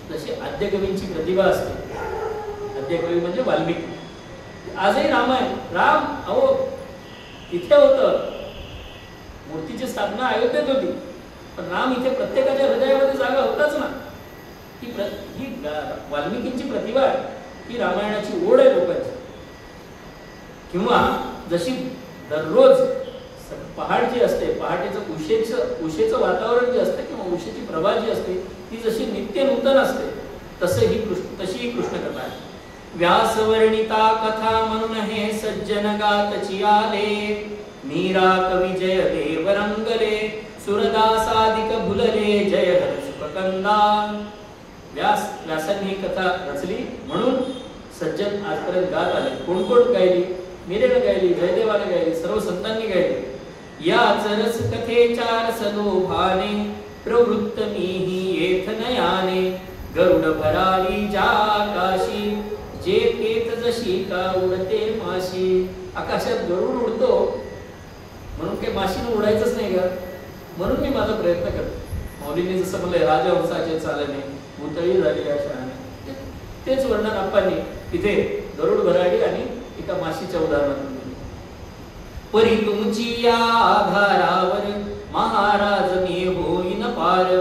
जशी आद्य कवींची प्रतिभा असते. आद्य कवी म्हणजे वाल्मिकी. आजही रामायण राम अहो इथे होतं, मूर्तीची स्थापना अयोध्येत होती पण राम इथे प्रत्येकाच्या हृदयामध्ये जागा होताच ना. ही वाल्मिकींची प्रतिभा आहे, ही रामायणाची ओढ आहे लोकांची. किंवा जशी दररोज पहाट जी असते, पहाटेचं उशेचं वातावरण जे असतं किंवा उशेची प्रभा जी असते ती जशी नित्य नूतन असते तशी ही कृष्ण कथा आहे. व्यासवर्णिता कथा म्हणून हे सज्जन गातची आले. मीरा कवी जय देव रंगले सुरदासादिक भुलले जय हर सुखकंदा. व्यासांनी ही कथा रचली म्हणून सज्जन आजपर्यंत गात आले. कोण कोण गायली? मीरेनं गायली, जयदेवाने गायली, सर्व संतांनी गायली. याच रस कथेच्या रसलोभाने प्रवृत्त मीही येथ नयाने. गरुड भरारी ज्या आकाशी जे पेत जशी का उडते माशी. आकाशात गरुड उडतो म्हणून काही माशीनं उडायचंच नाही का? म्हणून मी माझा प्रयत्न करतो. मौलींनी जसं म्हणलं राजहंसाचे चालणे भूतळी झाली अशा, तेच वर्णन आप्पांनी इथे गरुड भराडी आणि एका माशीच्या उदाहरणातून. परी तुमची या आधारावर महाराज मी होईन पार.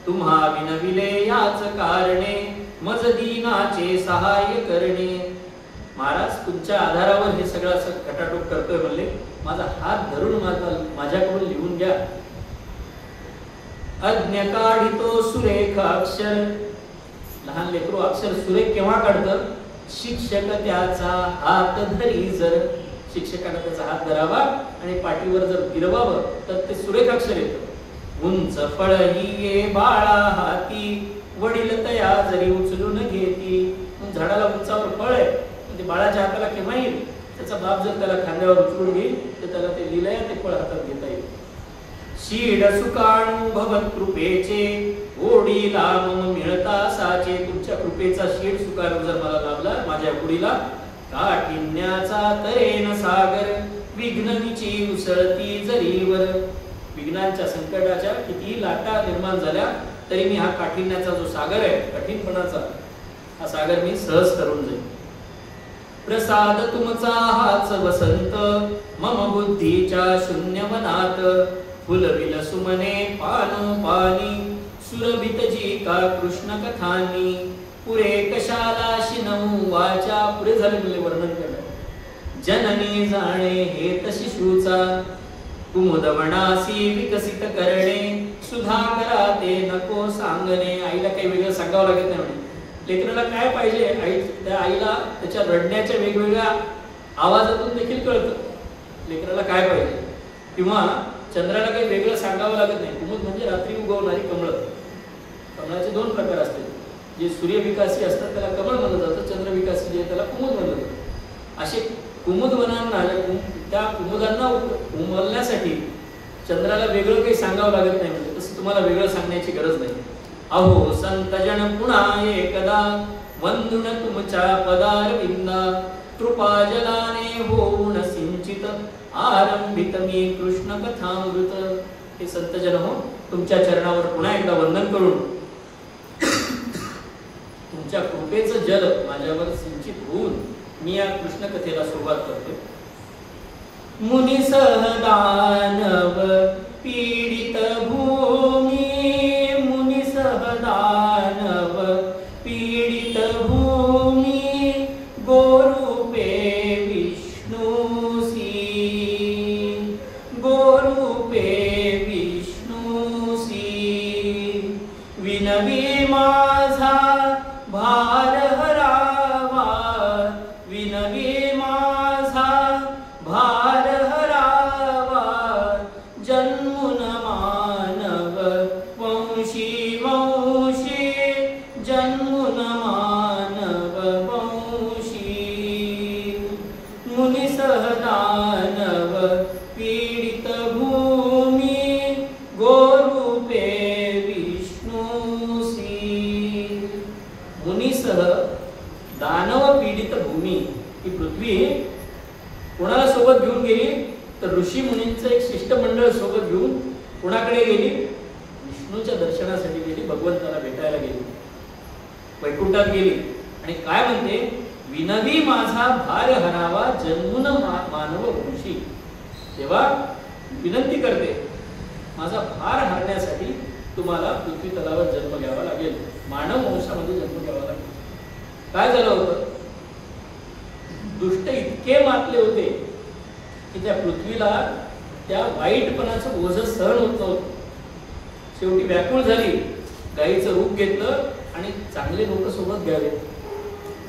तुम्हा विनविले याच कारणे मज दीनाचे सहाय्य करणे. महाराज तुमच्या आधारावर हे सगळं असं खटाटोप करतोय म्हणले. माझा हात धरून माझ्याकडून लिहून घ्या. अज्ञ काढितो सुरेख अक्षर. लहान लेकरू अक्षर सुरेख केव्हा काढतं? शिक्षक त्याचा हात धरी जर. शिक्षकाने त्याचा हात धरावा आणि पाठीवर जर गिरवावं तर ते सुरेख अक्षर येतं. उंच फळ ही ये बाळा हाती वडील तया जरी उचलून घेती. झाडाला उंचावर फळ आहे पण ते बाळाच्या हाताला केव्हा येईल? त्याचा बाप जर त्याला खांद्यावर उचलून घेईल तर त्याला ते लिहिलंय ते फळ हातात घेता येईल. शीड सुकाणू भवत कृपेचे ओढीला मम मिळता साचे. तुमच्या कृपेचा शीड सुकाणू जर मला लाभला माझ्या ओढीला. काठिन्याचा तरेन सागर विघ्नविची उसळती जरीवर. विघ्नांच्या संकटाच्या किती लाटा निर्माण झाल्या तरी मी हा काठिन्याचा जो सागर आहे कठीणपणाचा हा सागर मी सहज करून जाईल. प्रसाद तुमचा हाच वसंत मम बुद्धीच्या शून्यवनात. फुलविल सुमने पानी सुरभित जी का कृष्ण कथानी. पुरे कशाला शिनऊ वाचा. पुरे झाले मुले वर्णन करणे. जननी जाणे हेत शिशूचा कुमुदवनासी विकसित करणे. सुधाकरा ते नको सांगणे. आईला काही वेगळं सांगावं लागत नाही म्हणे. लेकराला काय पाहिजे आई त्या आईला त्याच्या रडण्याच्या वेगवेगळ्या आवाजातून देखील कळतं लेकराला काय पाहिजे. किंवा चंद्राला काही वेगळं सांगावं लागत नाही. कुमुद म्हणजे रात्री उगवणारी कमळ. कमळाचे दोन प्रकार असतात. जे सूर्यविकासी असतात त्याला कमळ म्हणलं जातं. चंद्रविकासी जे त्याला कुमुद म्हणलं जातं. असे कुमुदवनांना त्या कुमुदांना उमलण्यासाठी चंद्राला वेगळं काही सांगावं लागत नाही. म्हणजे तसं तुम्हाला वेगळं सांगण्याची गरज नाही. अहो संतजन पुन्हा एकदा वंदुन तुमच्या पदारविंदा. कृपाजलाने होऊन सिंचित आरंभित मी कृष्ण कथामृत. हे संतजन हो तुमच्या चरणावर पुन्हा एकदा वंदन करून तुमच्या कृपेचं जल माझ्यावर सिंचित होऊन मी या कृष्ण कथेला सुरुवात करतो. मुनी सहदानव पीडित भूमी. मुनी सहदानव पीडित भूमी गोरूपे विष्णुसी. गोरूपे विष्णुसी विनवी माझा भार हरावा. विनवी माझा भार हरावा. जन्मुन मानव वंशी वंशी. जन्मुन मानव वंशी. मुनी सहदानव पीडित भूमी गोरूपे विष्णुसी. मुनीसह दानव पीडित भूमी ही पृथ्वी कोणाला सोबत घेऊन गेली तर ऋषी मुनींचं एक शिष्टमंडळ सोबत घेऊन कोणाकडे गेली? विष्णूच्या दर्शनासाठी गेली. भगवंताला भेटायला गेली. वैकुंठात गेली आणि काय म्हणते? विनवी माझा भार हरावा जन्मुन मानव वंशी. तेव्हा विनंती करते माझा भार हरण्यासाठी तुम्हाला पृथ्वी तलावर जन्म घ्यावा लागेल. मानव वंशामध्ये जन्म घ्यावा लागेल. काय झालं होतं? दुष्ट इतके मातले होते की त्या पृथ्वीला त्या वाईटपणाचं ओझं सहन होत नव्हतं. शेवटी व्याकुळ झाली. गाईचं रूप घेतलं आणि चांगले लोक सोबत घ्यावे.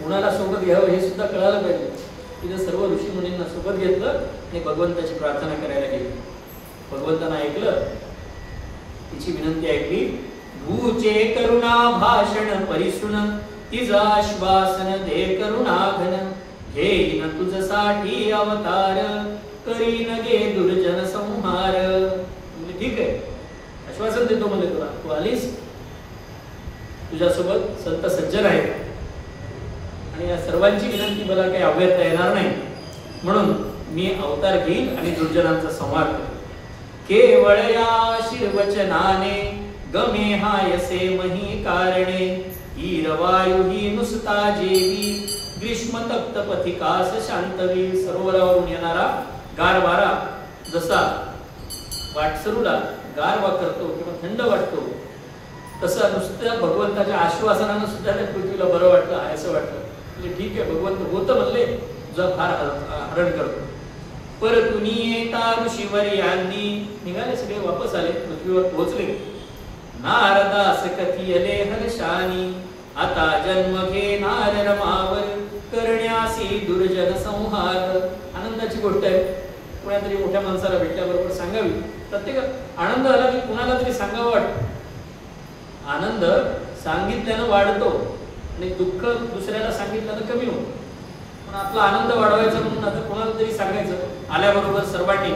कुणाला सोबत घ्यावं हे सुद्धा कळायला पाहिजे. तिने सर्व ऋषी मुनींना सोबत घेतलं आणि भगवंताची प्रार्थना करायला गेली. भगवंतांना ऐकलं तिची विनंती ऐकली. भूचे करुणा भाषण परिसुन तिचा आश्वासन दे करुणा घन. घेईन तुझसाठी अवतार करीन गे दुर्जन संहार. म्हणजे ठीक आहे, आश्वासन देतो म्हणजे तुला, तू आलीस, तुझ्यासोबत संत सज्जन आहेत आणि या सर्वांची विनंती मला काही अव्यर्थ येणार नाही, म्हणून मी अवतार घेईन आणि दुर्जनांचा संहार करेन. केवळ या शिरवचनाने गमे हायसे मही कारणे. ईरवायु ही नुसता जेवी ग्रीष्म तप्त पथिकास शांतवी. सरोवरावरून येणारा गार वारा जसा वाटसरूला गारवा करतो किंवा थंड वाटतो, तसं नुसत्या भगवंताच्या आश्वासनानं सुद्धा त्या पृथ्वीला बरं वाटलं आहे असं वाटलं. म्हणजे ठीक आहे, भगवंत होतं म्हणले, तुझा फार हरण करतो. परतुनी येता ऋषीवर यांनी निघाले, सगळे वापस आले, पृथ्वीवर पोहोचले. नारदास कथियले हर्षानी आता जन्म घेणार रमावर करण्यासी दुर्जन संहार. आनंदाची गोष्ट आहे, कोणातरी मोठ्या माणसाला भेटल्याबरोबर सांगावी. प्रत्येक आनंद आला की कुणाला तरी सांगावं वाटतं. आनंद सांगितल्यानं वाढतो आणि दुःख दुसऱ्याला सांगितल्यानं कमी होतं. पण आपला आनंद वाढवायचा म्हणून आता कोणाला तरी सांगायचं. आल्याबरोबर सर्वांनी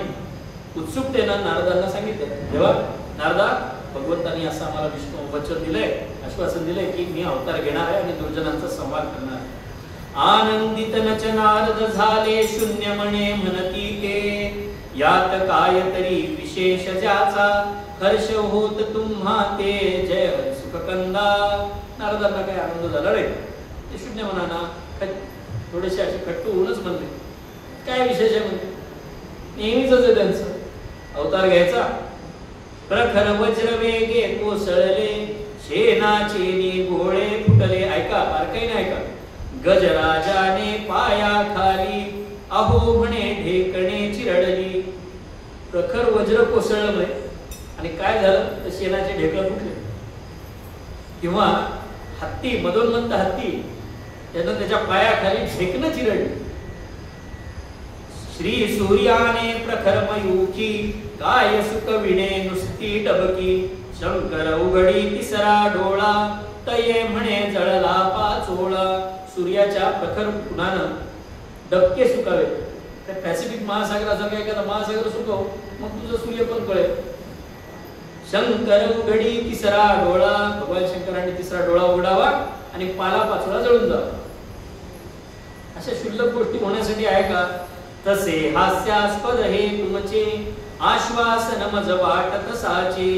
उत्सुकतेनं नारदांना सांगितलं, देवा नारदा, भगवंतांनी असं आम्हाला विष्णू वचन दिलंय, आश्वासन दिलंय की मी अवतार घेणार आहे आणि दुर्जनांचा संहार करणार आहे. आनंदित नच नारद झाले शून्य म्हणे म्हणती ते. यात काय तरी विशेष ज्याचा हर्ष होत तुम्हा ते. जय हरी सुखकंदा. नारदांना काही आनंद झाला रे, ते शून्य म्हणा ना, थोडेसे असे खट्टू होऊनच म्हणले. काय विशेष आहे म्हणजे, नेहमीच आहे त्यांचं अवतार घ्यायचा. प्रखर वज्र वेगे कोसळले शेनाचे गोळे फुटले. ऐका, बारकाईने ऐका. गजराजाने पाया खाली अहो म्हणे ढेकणे चिरडली. प्रखर वज्र कोसळलं आणि काय झालं तर शेणाचे ढेकळं फुटले. किंवा हत्ती, मधोन्मंत हत्ती, त्यानं त्याच्या पायाखाली ढेकणं चिरडली. श्री सूर्याने प्रखर मयूखी काय सुकविणे नुसती डबकी. शंकर उघडी तिसरा डोळा तये म्हणे जळला पाचोळा. सूर्याच्या प्रखर उन्हानं डबके सुकावे. त्या पॅसिफिक महासागरासारखा एखादा महासागर सुकव, मग तुझं सूर्य पण कळेल. शंकर उघडी तिसरा डोळा, भगवान शंकरांनी तिसरा डोळा उघडावा आणि पाला पाचोळा जळून जावा. अशा शुल्लक गोष्टी होण्यासाठी आहे का? तसे हास्यास्पद हे तुमचे आश्वासन मज वाटत साचे.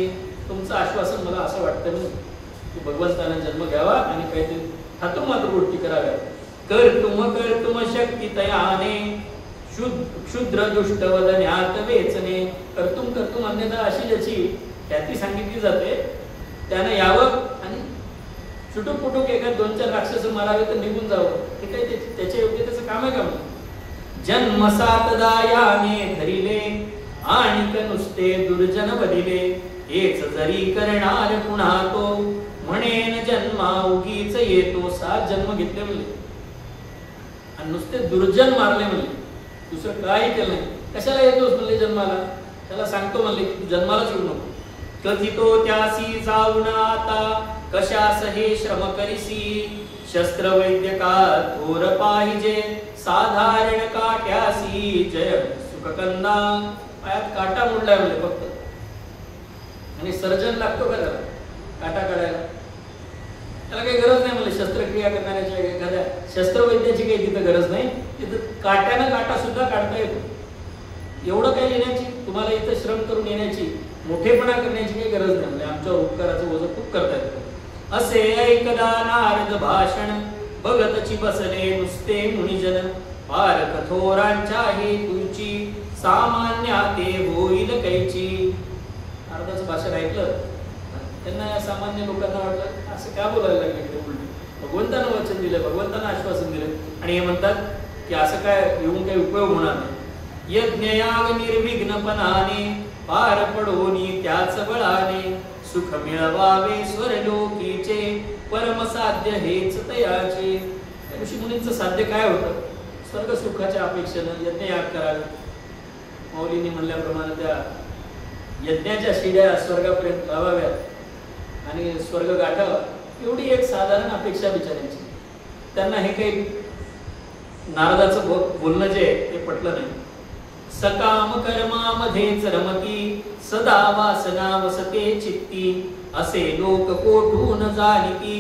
तुमचं आश्वासन मला असं वाटतं की भगवंताने जन्म घ्यावा आणि काहीतरी हातून मात्र गोष्टी कराव्या. कर्तुम शक्ती तयाने क्षुद्र दुष्ट वदन्यात वेचणे. कर्तुम अन्यथा अशी ज्याची ख्याती सांगितली जाते त्यानं यावं आणि छुटूक पुटूक एका 2-4 राक्षस मारावे तर निघून जावं. हे काही त्याच्या योग्य त्याचं काम आहे का? जन्म सातदायाने धरिले आणिक नुसते दुर्जन बदिले. हेच जरी करणार पुन्हा तो म्हणेन जन्मा उगीच येतो. 7 जन्म घेतले म्हणले आणि नुसते दुर्जन मारले म्हणले, दुसरं काही केलं नाही. कशाला येतोस म्हणले जन्माला? त्याला सांगतो म्हणले की तू जन्मालाच येऊ नको. कथितो त्यासी जाऊन आता कशास हे श्रम करिसी. शस्त्र वैद्यका थोर पाहिजे साधारण काट्यासी. जय सुखकंदा. पायात काटा मोडलाय म्हणजे फक्त, आणि सर्जन लागतो का त्याला काटा काढायला? त्याला काही गरज नाही म्हणजे शस्त्रक्रिया करणाऱ्याच्या एखाद्या शस्त्रवैद्याची काही तिथं गरज नाही. तिथं काट्यानं काटा सुद्धा काढता येतो. एवढं काही येण्याची, तुम्हाला इथं श्रम करून येण्याची, मोठेपणा करण्याची काही गरज नाही. म्हणजे आमच्या उपकाराचं ओझं खूप करता येतं. असे ऐकदा नारद भाषण बघतची बसले नुसते मुनिजन. फार कठोरांच्या हेतूची सामान्य ते होईल कैची. नारदाचं भाषण ऐकलं त्यांना या सामान्य लोकांना वाटलं असं का बोलायला लागले उलट. भगवंतानं वचन दिलं, भगवंतानं आश्वासन दिलं आणि हे म्हणतात की असं काय येऊन काही उपयोग होणार नाही. यज्ञयाग निर्विघ्नपणाने पार पडोनी त्याच बळाने. सुख मिळवावे स्वर्लोकीचे परम साध्य हेच तयाचे. ऋषी मुनींचं साध्य काय होतं? स्वर्ग सुखाच्या अपेक्षेनं यज्ञयाग करावे. माऊलींनी म्हणल्याप्रमाणे त्या यज्ञाच्या शिड्या स्वर्गापर्यंत लावाव्यात आणि स्वर्ग गाठावा, एवढी एक साधारण अपेक्षा बिचाऱ्यांची. त्यांना हे काही नारदाचं बोलणं जे ते पटलं नाही. सकाम कर्मामध्येच रमती सदा वासना वसते चित्ती, असे लोक कोठून जाणती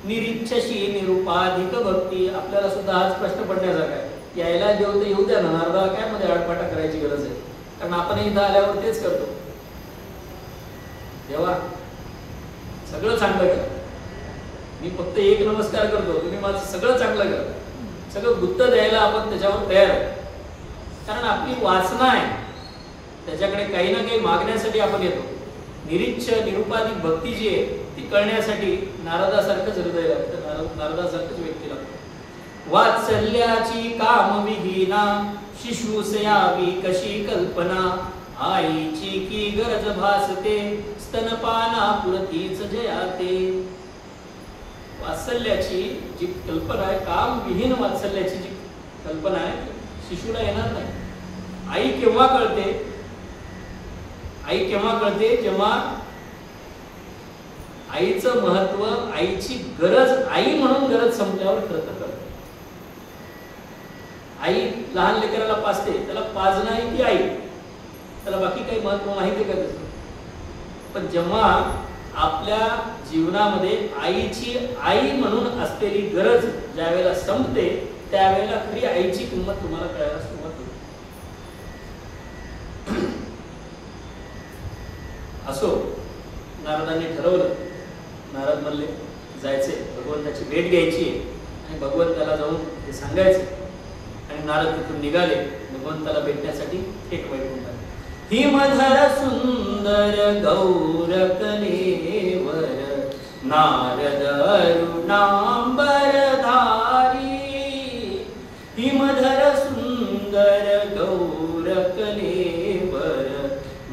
निरीच्छशी निरुपाधिक भक्ती. आपल्याला सुद्धा आज प्रश्न पडण्यासारखा आहे. यायला देव तर येऊ द्या ना, नारदाला काय मध्ये आडपाटा करायची गरज आहे? कारण आपण इथं आल्यावर तेच करतो. देवा सगळं चांगलं करा, मी फक्त एक नमस्कार करतो, तुम्ही माझं सगळं चांगलं करा. सगळं गुत्त द्यायला आपण त्याच्यावर तयार आहे. कारण आपली वासना आहे, त्याच्याकडे काही ना काही मागण्यासाठी आपण येतो. निरीच्छ निरुपाधिक भक्ती जी आहे ती कळण्यासाठी नारदासारखंच हृदय लागतं, नारदासारखंच व्यक्ती लागतं. वात्सल्याची कामविहीना शिशुसयावी कशी कल्पना, आईची की गरज भासते स्तनपाना पुरतीच जयाते. वात्सल्याची जी कल्पना आहे, काम विहीन वात्सल्याची जी कल्पना आहे, शिशूला येणार नाही. आई केव्हा कळते? आई केव्हा कळते? जेव्हा आईचं महत्व, आईची गरज, आई म्हणून गरज संपल्यावर कळतं. आई लहान लेकराला पाजते, त्याला पाजणं आहे ती आई, त्याला बाकी काही महत्व माहिती का त्याचं? पण जेव्हा आपल्या जीवनामध्ये आईची आई म्हणून असलेली गरज ज्या वेळेला संपते, त्यावेळेला खरी आईची किंमत तुम्हाला कळायला सुरुवात होते. असो, नारदांनी ठरवलं. नारद म्हणले जायचे, भगवंताची भेट घ्यायची आणि भगवंताला जाऊन हे सांगायचं. आणि नारद तिथून निघाले भगवंताला भेटण्यासाठी थेट वैकुंठात. हिमधर सुंदर गौर कलेवर नारद अरुणांबर धारी, हिमधर सुंदर गौर कलेवर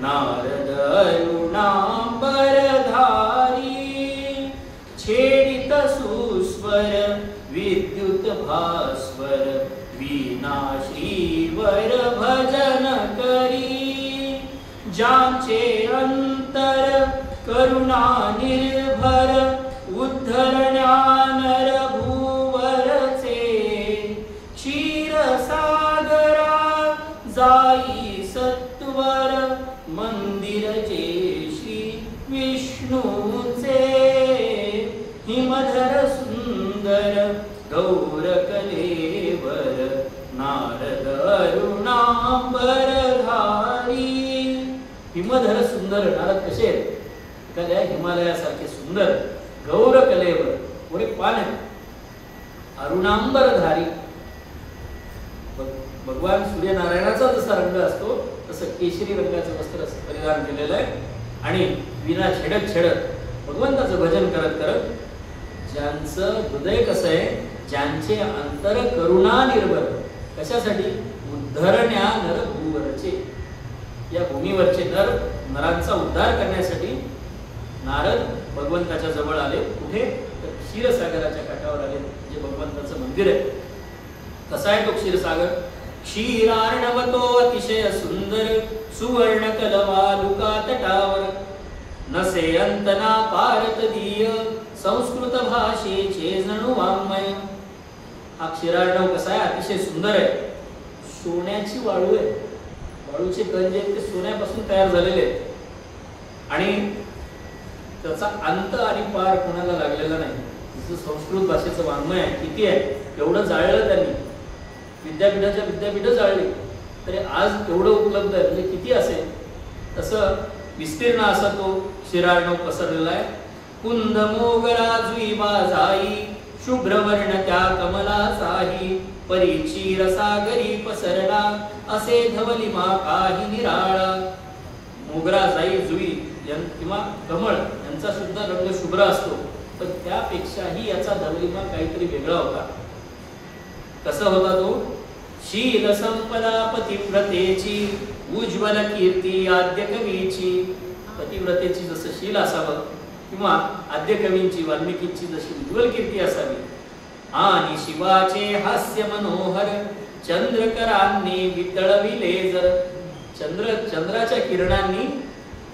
नारद अरुणांबर धारी, छेडित सुस्वर विद्युत भास्वर वीणा श्रीवर भजन करी, ज्यांचे अंतर करुणा निर्भर उद्धरण्या नर भूवरचे, क्षीरसागरा जाई सत्वर मंदिर जे श्री विष्णूचे, हिमधर सुंदर गौर कलेवर नारद अरुणांबर धारी. हिमधर सुंदर, नारद कसे आहेत? एखाद्या हिमालयासारखे सुंदर, गौर कलेवर, पुढे पान आहे, अरुणांबर धारी. भगवान सूर्यनारायणाचा जसा रंग असतो तसं केशरी रंगाचं वस्त्र परिधान केलेलं आहे आणि विना छेडत छेडत भगवंताचं भजन करत करत, ज्यांचं हृदय कसं आहे, ज्यांचे अंतर करुणा निर्भर, कशासाठी? उद्धरण्या नर भूवरचे, या भूमीवरचे नरांचा उद्धार करण्यासाठी नारद भगवंताच्या जवळ आले. कुठे? तर क्षीरसागराच्या काठावर आले, जे भगवंताचं मंदिर आहे. कसा आहे तो क्षीरसागर? क्षीरार्णवतो अतिशय सुंदर सुवर्ण कलवालुका तटावर, नसे अंतना पारतदीय संस्कृत भाषेचे जणू वाङ्मय. हा क्षीरार्णव कसा आहे? अतिशय सुंदर आहे. सोन्याची वाळू आहे, वाळूचे कण जे ते सोन्यापासून तयार झालेले आहेत आणि त्याचा अंत आणि पार कोणाला लागलेला नाही. जसं संस्कृत भाषेचं वाङ्मय आहे, किती आहे, एवढं जाळलं त्यांनी, विद्यापीठाच्या विद्यापीठ जाळली तरी आज एवढं उपलब्ध आहे, म्हणजे किती असेल. तसं विस्तीर्ण असा तो क्षीरार्णव पसरलेला आहे. कुंद मोगरा जुईबा जाई शुभ्रवर्ण त्या कमलाचाही, परीची रसागरी पसरला असे धवलिमा काही निराळा. मोगरा जाई जुई किंवा कमळ यांचा सुद्धा रंग शुभ्र असतो, पण त्यापेक्षाही याचा धवलिमा काहीतरी वेगळा होता. कसा होता तो? शील संपदा पतिव्रतेची उज्ज्वल कीर्ती आद्य कवीची. पतिव्रतेची जसं शील असावं किंवा आद्य कवींची वाल्मिकींची जशी उज्ज्वल कीर्ती असावी, आणि शिवाचे हास्य मनोहर चंद्रकरांनी वितळविले जर. चंद्राच्या किरणांनी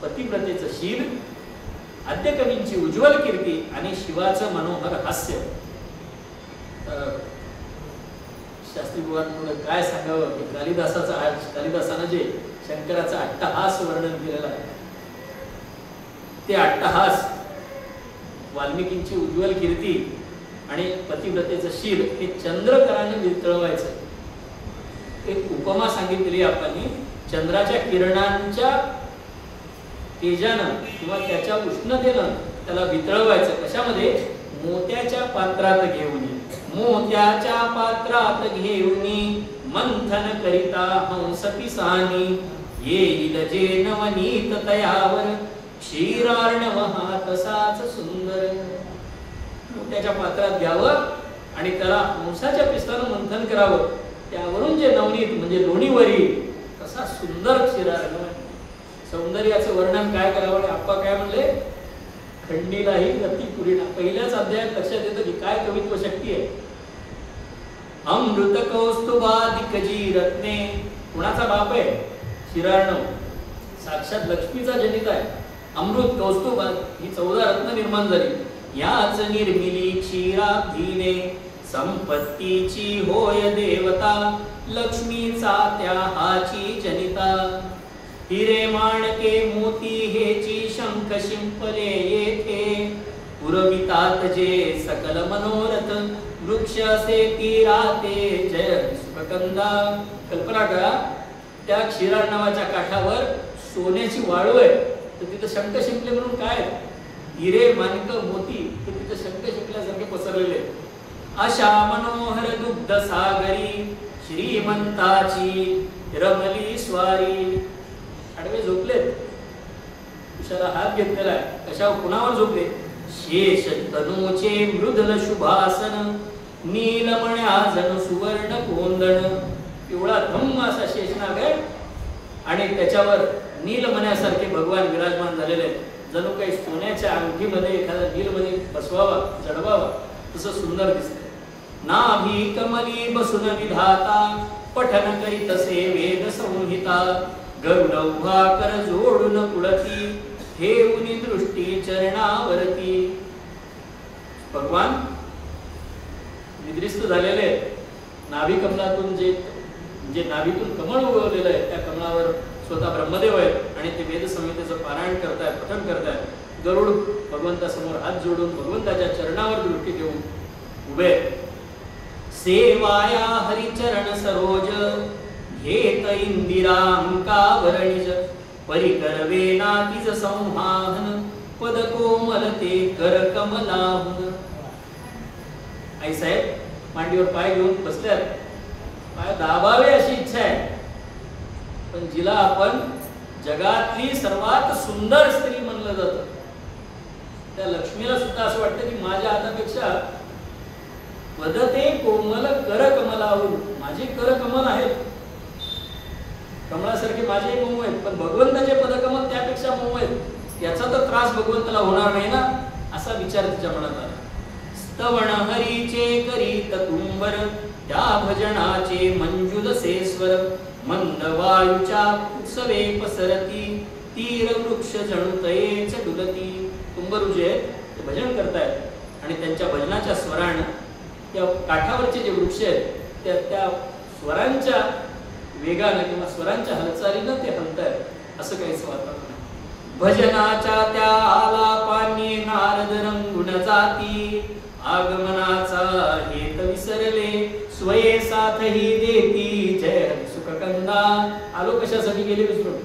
पतिव्रतेचं शील, आद्य कवींची उज्ज्वल कीर्ती आणि शिवाचं मनोहर हास्य. शास्त्री बुवांपुढे काय सांगावं की कालिदासानं जे शंकराचा अट्टहास वर्णन केलेलं आहे, ते अट्टहास, वाल्मिकींची उज्ज्वल कीर्ती आणि पतिव्रतेचं शील हे चंद्रकराने वितळवायचं. एक उपमा सांगितलेली आपण, चंद्राच्या किरणांच्या तेजानं किंवा त्याच्या उष्णतेनं त्याला वितळवायचं. कशामध्ये? मोत्याच्या पात्रात घेऊन, मोत्याच्या पात्रात घेऊन मंथन करिता हंस पिसानी, येईल जे नवनीत तयावर क्षीरार्णव हा तसाच सुंदर. मोत्याच्या पात्रात घ्यावं आणि त्याला हंसाच्या पिसानं मंथन करावं, त्यावरून जे नवनीत म्हणजे लोणीवरी तसा सुंदर क्षीरार्णव. सौंदर्याचं वर्णन काय करावं? आप्पा काय म्हणले? खंडीलाही गती पुरीना. पहिल्याच अध्यायात लक्षात येतं की काय कवित्व शक्ती आहे. अमृत कौस्तुभाधिकजी रत्ने. कुणाचा बाप आहे? क्षीरार्णव. साक्षात लक्ष्मीचा जनित आहे. अमृत कौस्तुभ ही 14 रत्न निर्माण झाली. याच निर्मिली क्षीराब्धीने, संपत्तीची होय देवता, लक्ष्मीचा त्या हाची जनिता. हिरे माणके मोती हेची शंख शिंपले येथे, पुरवितात जे सकल मनोरथ, वृक्ष असे तीराते जय सुखकंदा. कल्पना करा, त्या क्षीरार्णवाच्या काठावर सोन्याची वाळू आहे, तर तिथं शंख शिंपले म्हणून काय? हिरे माणक मोती हे तिथं शंख शिंपल्यासारखे पसरलेले. अशा मनोहर दुग्ध सागरी, श्रीमंताची रमली स्वारी. आडवे झोपलेत, उशाला हात घेतलेला आहे. कशावर? कुणावर झोपले? शेष तनूचे मृदल शुभासन, नीलमण्या जण सुवर्ण कोंदण. पिवळा धम्म असा शेषनाग आहे आणि त्याच्यावर नीलमण्यासारखे भगवान विराजमान झालेले आहेत. जणू काही सोन्याच्या अंगठीमध्ये एखादा नीलमणी बसवावा, जडवावा, तसं सुंदर दिसतंय. नाभी कमली बसून विधाता, पठन करीत असे वेद संहिता. गरुड उभा कर जोडून पुढती, ठेवून दृष्टी चरणावरती. भगवान निद्रिस्त झालेले नाभी कमलातून जे नाभीतून कमळ उगवलेलं आहे, त्या कमळावर स्वतः ब्रह्मदेव आहेत आणि ते वेद संहितेचं पारायण करतायत, पठण करतायत. गरुड भगवंतासमोर हात जोडून भगवंताच्या चरणावर दृष्टी देऊन उभे. सेवाया हरिचरण सरोज, घेत इंदिरांकावरणिज, परिकरवेना तिज संहान, पद कोमलते कर कमलाहुन. आई साहेब मांडीवर पाय घेऊन बसल्यात, पाय दाबावे अशी इच्छा आहे, पण जिला आपण जगातली सर्वात सुंदर स्त्री म्हणलं जातं, त्या लक्ष्मीला सुद्धा असं वाटतं की माझ्या हातापेक्षा पदते कोमल कर कमलाहुन, माझे कर कमल आहेत, कमळासारखे माझे मऊ आहेत, पण भगवंताचे पदकमल त्यापेक्षा मऊ आहेत. याचा तर त्रास भगवंताला होणार नाही ना, असा विचार तिच्या मनात आला. स्तवण हरीचे करीत तुंबर, त्या भजनाचे मंजुलसे स्वर, मंद वायूच्या उत्सवे पसरती, तीर वृक्ष जणू तयेच डुलती. तुंबरू जे ते भजन करतायत आणि त्यांच्या भजनाच्या स्वरानं त्या काठावरचे जे वृक्ष आहेत त्या स्वरांच्या वेगाने किंवा स्वरांच्या हालचालीनं ते हलतायत, असं काहीच वातावरण. भजनाच्या त्या आलापानी नारद रंगुण जाती, आगमनाचा हेत विसरले, स्वये साथही देती जय सुखकंदा. आलो कशासाठी गेले विसरून,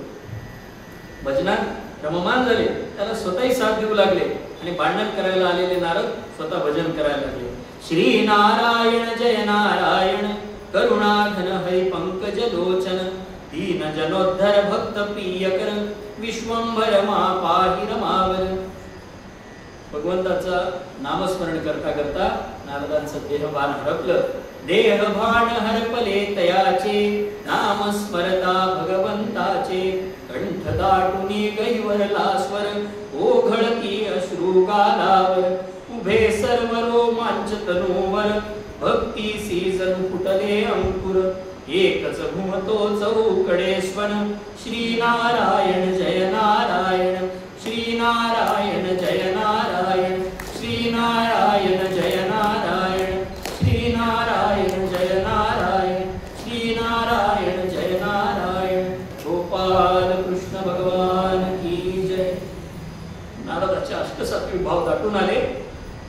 भजनात रममान झाले, त्याला स्वतःही साथ देऊ लागले आणि भांडण करायला आलेले नारद स्वतः भजन करायला लागले. श्री नारायण जय नारायण, करुणाघन हरि पंकज लोचन, दीन जनोद्धर भक्त प्रियकर, विश्वंभर मा पाहि रमावर. भगवंताचा नामस्मरण करता करता नारदांचं देहभान हरपलं. देहभान हरपले तयाचे, नाम स्मरता भगवंताचे, कंठ दाटुनी गैवरला स्वर, ओघळती अश्रू गालावर, उभे सर्व रोमांच तनूवर, भक्ती सीजन फुटले अंकुर, एकच घुमतो चौकडे स्वन, श्री नारायण जय नारायण. अष्टसात्विक भाव दाटून आले,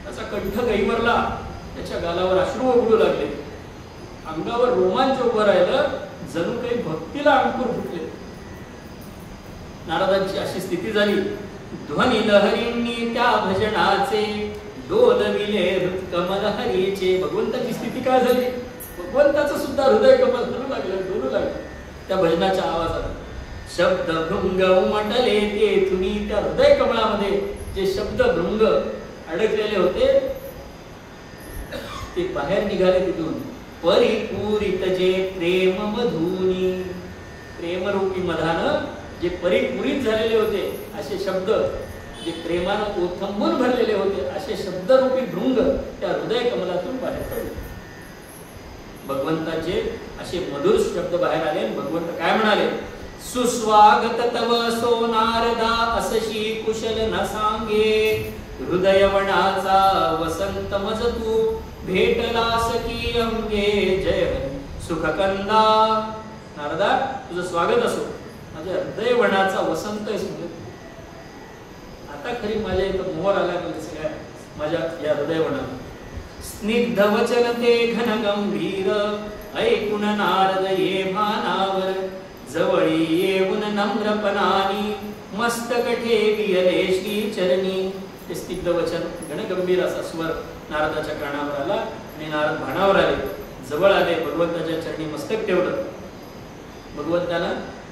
त्याचा कंठ गैमरला, त्याच्या गालावर अश्रू ओघळू लागले, अंगावर रोमांच उभं राहिलं, जणू काही भक्तीला अंकुर फुटले. नारदांची अशी स्थिती झाली. ध्वनी लहरींनी त्या भजनाचे डोलविले हृत्कमल हरीचे. भगवंताची स्थिती काय झाली? भगवंताचं सुद्धा हृदय कमल हलू लागलं, डोलू लागलं त्या भजनाच्या आवाजात. शब्द भृंग उमटले तेथुनी. त्या हृदय कमळामध्ये जे शब्द भृंग अडकलेले होते ते बाहेर निघाले तिथून. परिपूरित जे प्रेम मधुनी. प्रेमरूपी मधानं जे परिपूरित झालेले होते असे शब्द, जे प्रेमानं ओथंबून भरलेले होते असे शब्दरूपी भृंग त्या हृदय कमलातून बाहेर पडले. भगवंताचे असे मधुर शब्द बाहेर आले. भगवंत काय म्हणाले? सुस्वागत तव सो नारदा असशी कुशल न सांगे. हृदयवनाचा वसंत मज तू भेटलास की अंगे. जय सुखकंदा. नारदा तुझं स्वागत असो. माझ्या हृदयवनाचा वसंत आहे. आता खरी माझ्या इथं मोहर आला सगळ्या माझ्या या हृदयवनाला. स्निग्ध वचन ते घन गंभीर ऐकून नारद ये भानावर. जवळी येऊन नम्रपणानी मस्तक ठेविले श्री चरणी. ते स्निग्ध वचन घनगंभीर असा स्वर नारदाच्या कानावर आला आणि नारद भानावर आले, जवळ आले, भगवंताच्या चरणी मस्तक ठेवलं. भगवंताला